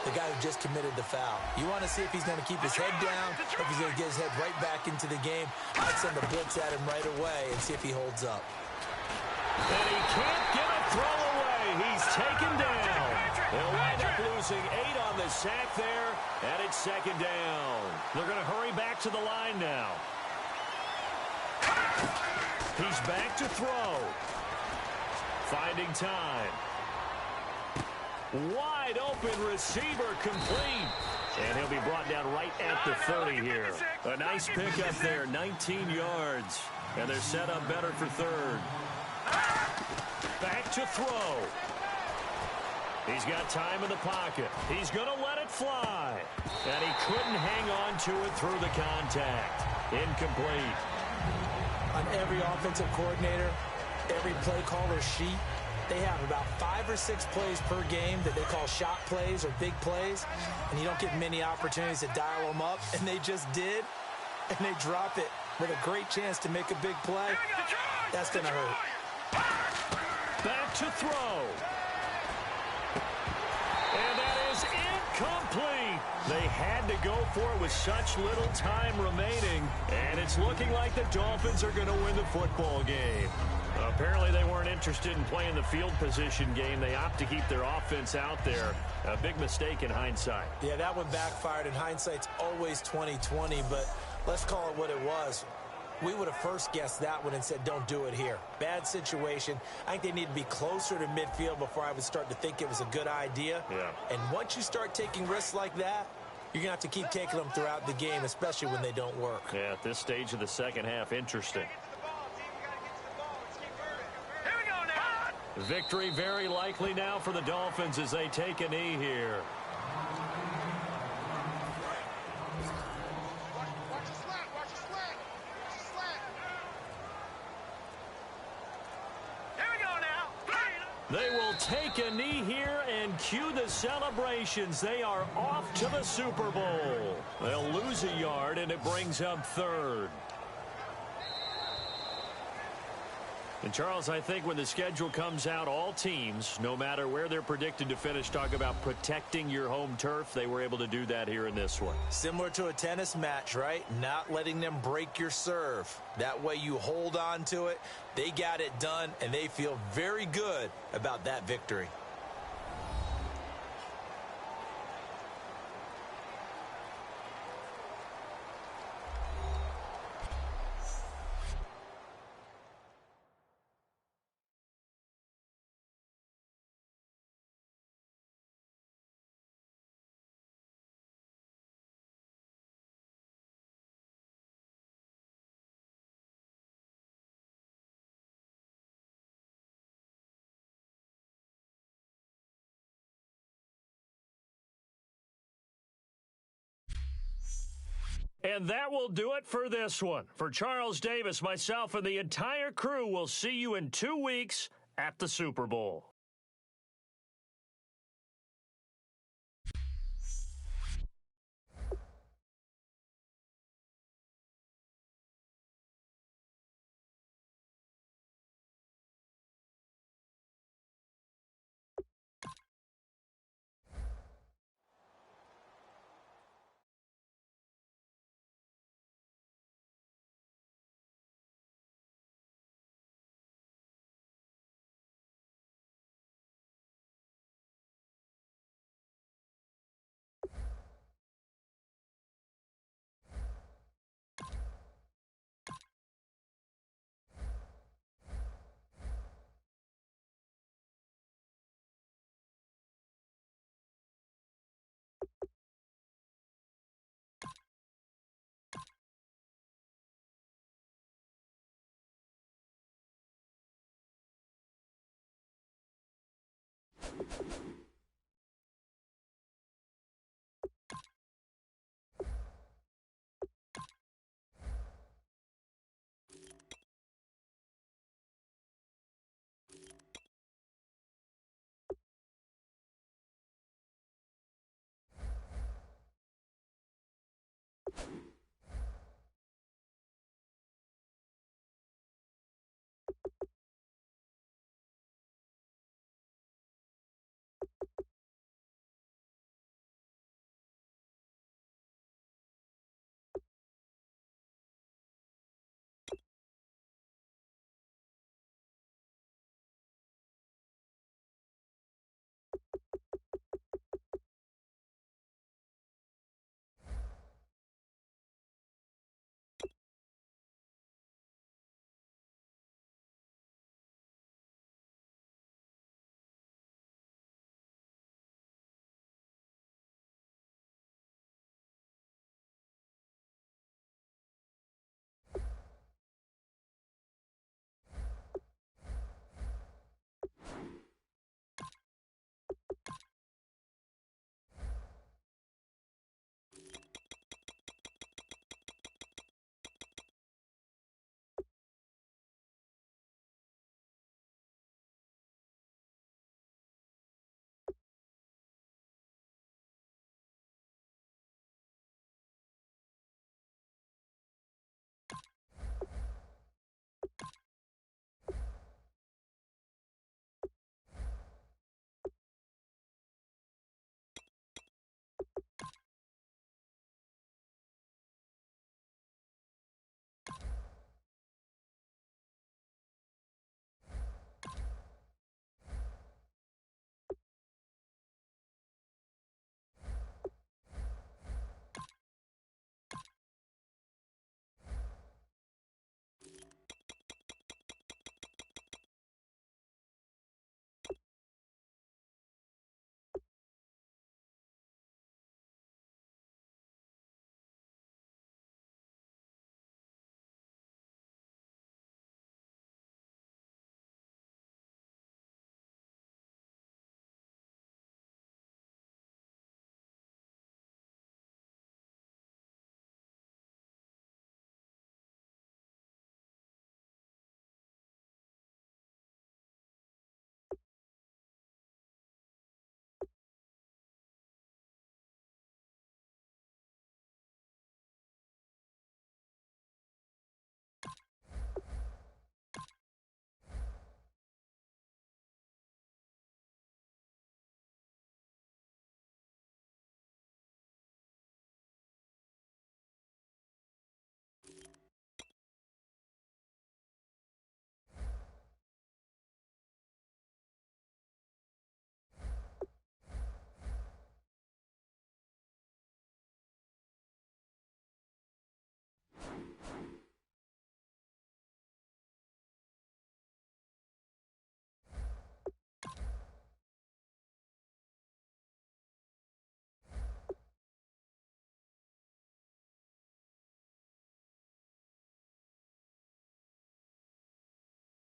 The guy who just committed the foul. You want to see if he's going to keep his head down, or if he's going to get his head right back into the game. I'd send a blitz at him right away and see if he holds up. And he can't get a throw away. He's taken down. They'll wind up losing 8 on the sack there, and it's 2nd down. They're going to hurry back to the line now. He's back to throw. Finding time. Wide open receiver complete. And he'll be brought down right at the 30 here. A nice pickup there, 19 yards. And they're set up better for 3rd. Back to throw. He's got time in the pocket. He's going to let it fly. And he couldn't hang on to it through the contact. Incomplete. On every offensive coordinator, every play caller sheet, they have about 5 or 6 plays per game that they call shot plays or big plays, and you don't get many opportunities to dial them up, and they just did, and they drop it with a great chance to make a big play. That's going to hurt. Back to throw. And that is incomplete. They had to go for it with such little time remaining, and it's looking like the Dolphins are going to win the football game. Apparently they weren't interested in playing the field position game. They opt to keep their offense out there. A big mistake in hindsight. Yeah, that one backfired, and hindsight's always 20/20, but let's call it what it was. We would have first guessed that one and said, don't do it here. Bad situation. I think they need to be closer to midfield before I would start to think it was a good idea. Yeah. And once you start taking risks like that, you're going to have to keep taking them throughout the game, especially when they don't work. Yeah, at this stage of the second half, interesting. Here we go now. Victory very likely now for the Dolphins as they take a knee here. They will take a knee here and cue the celebrations. They are off to the Super Bowl. They'll lose a yard, and it brings up third. And, Charles, I think when the schedule comes out, all teams, no matter where they're predicted to finish, talk about protecting your home turf. They were able to do that here in this one. Similar to a tennis match, right? Not letting them break your serve. That way you hold on to it. They got it done, and they feel very good about that victory. And that will do it for this one. For Charles Davis, myself, and the entire crew, will see you in 2 weeks at the Super Bowl.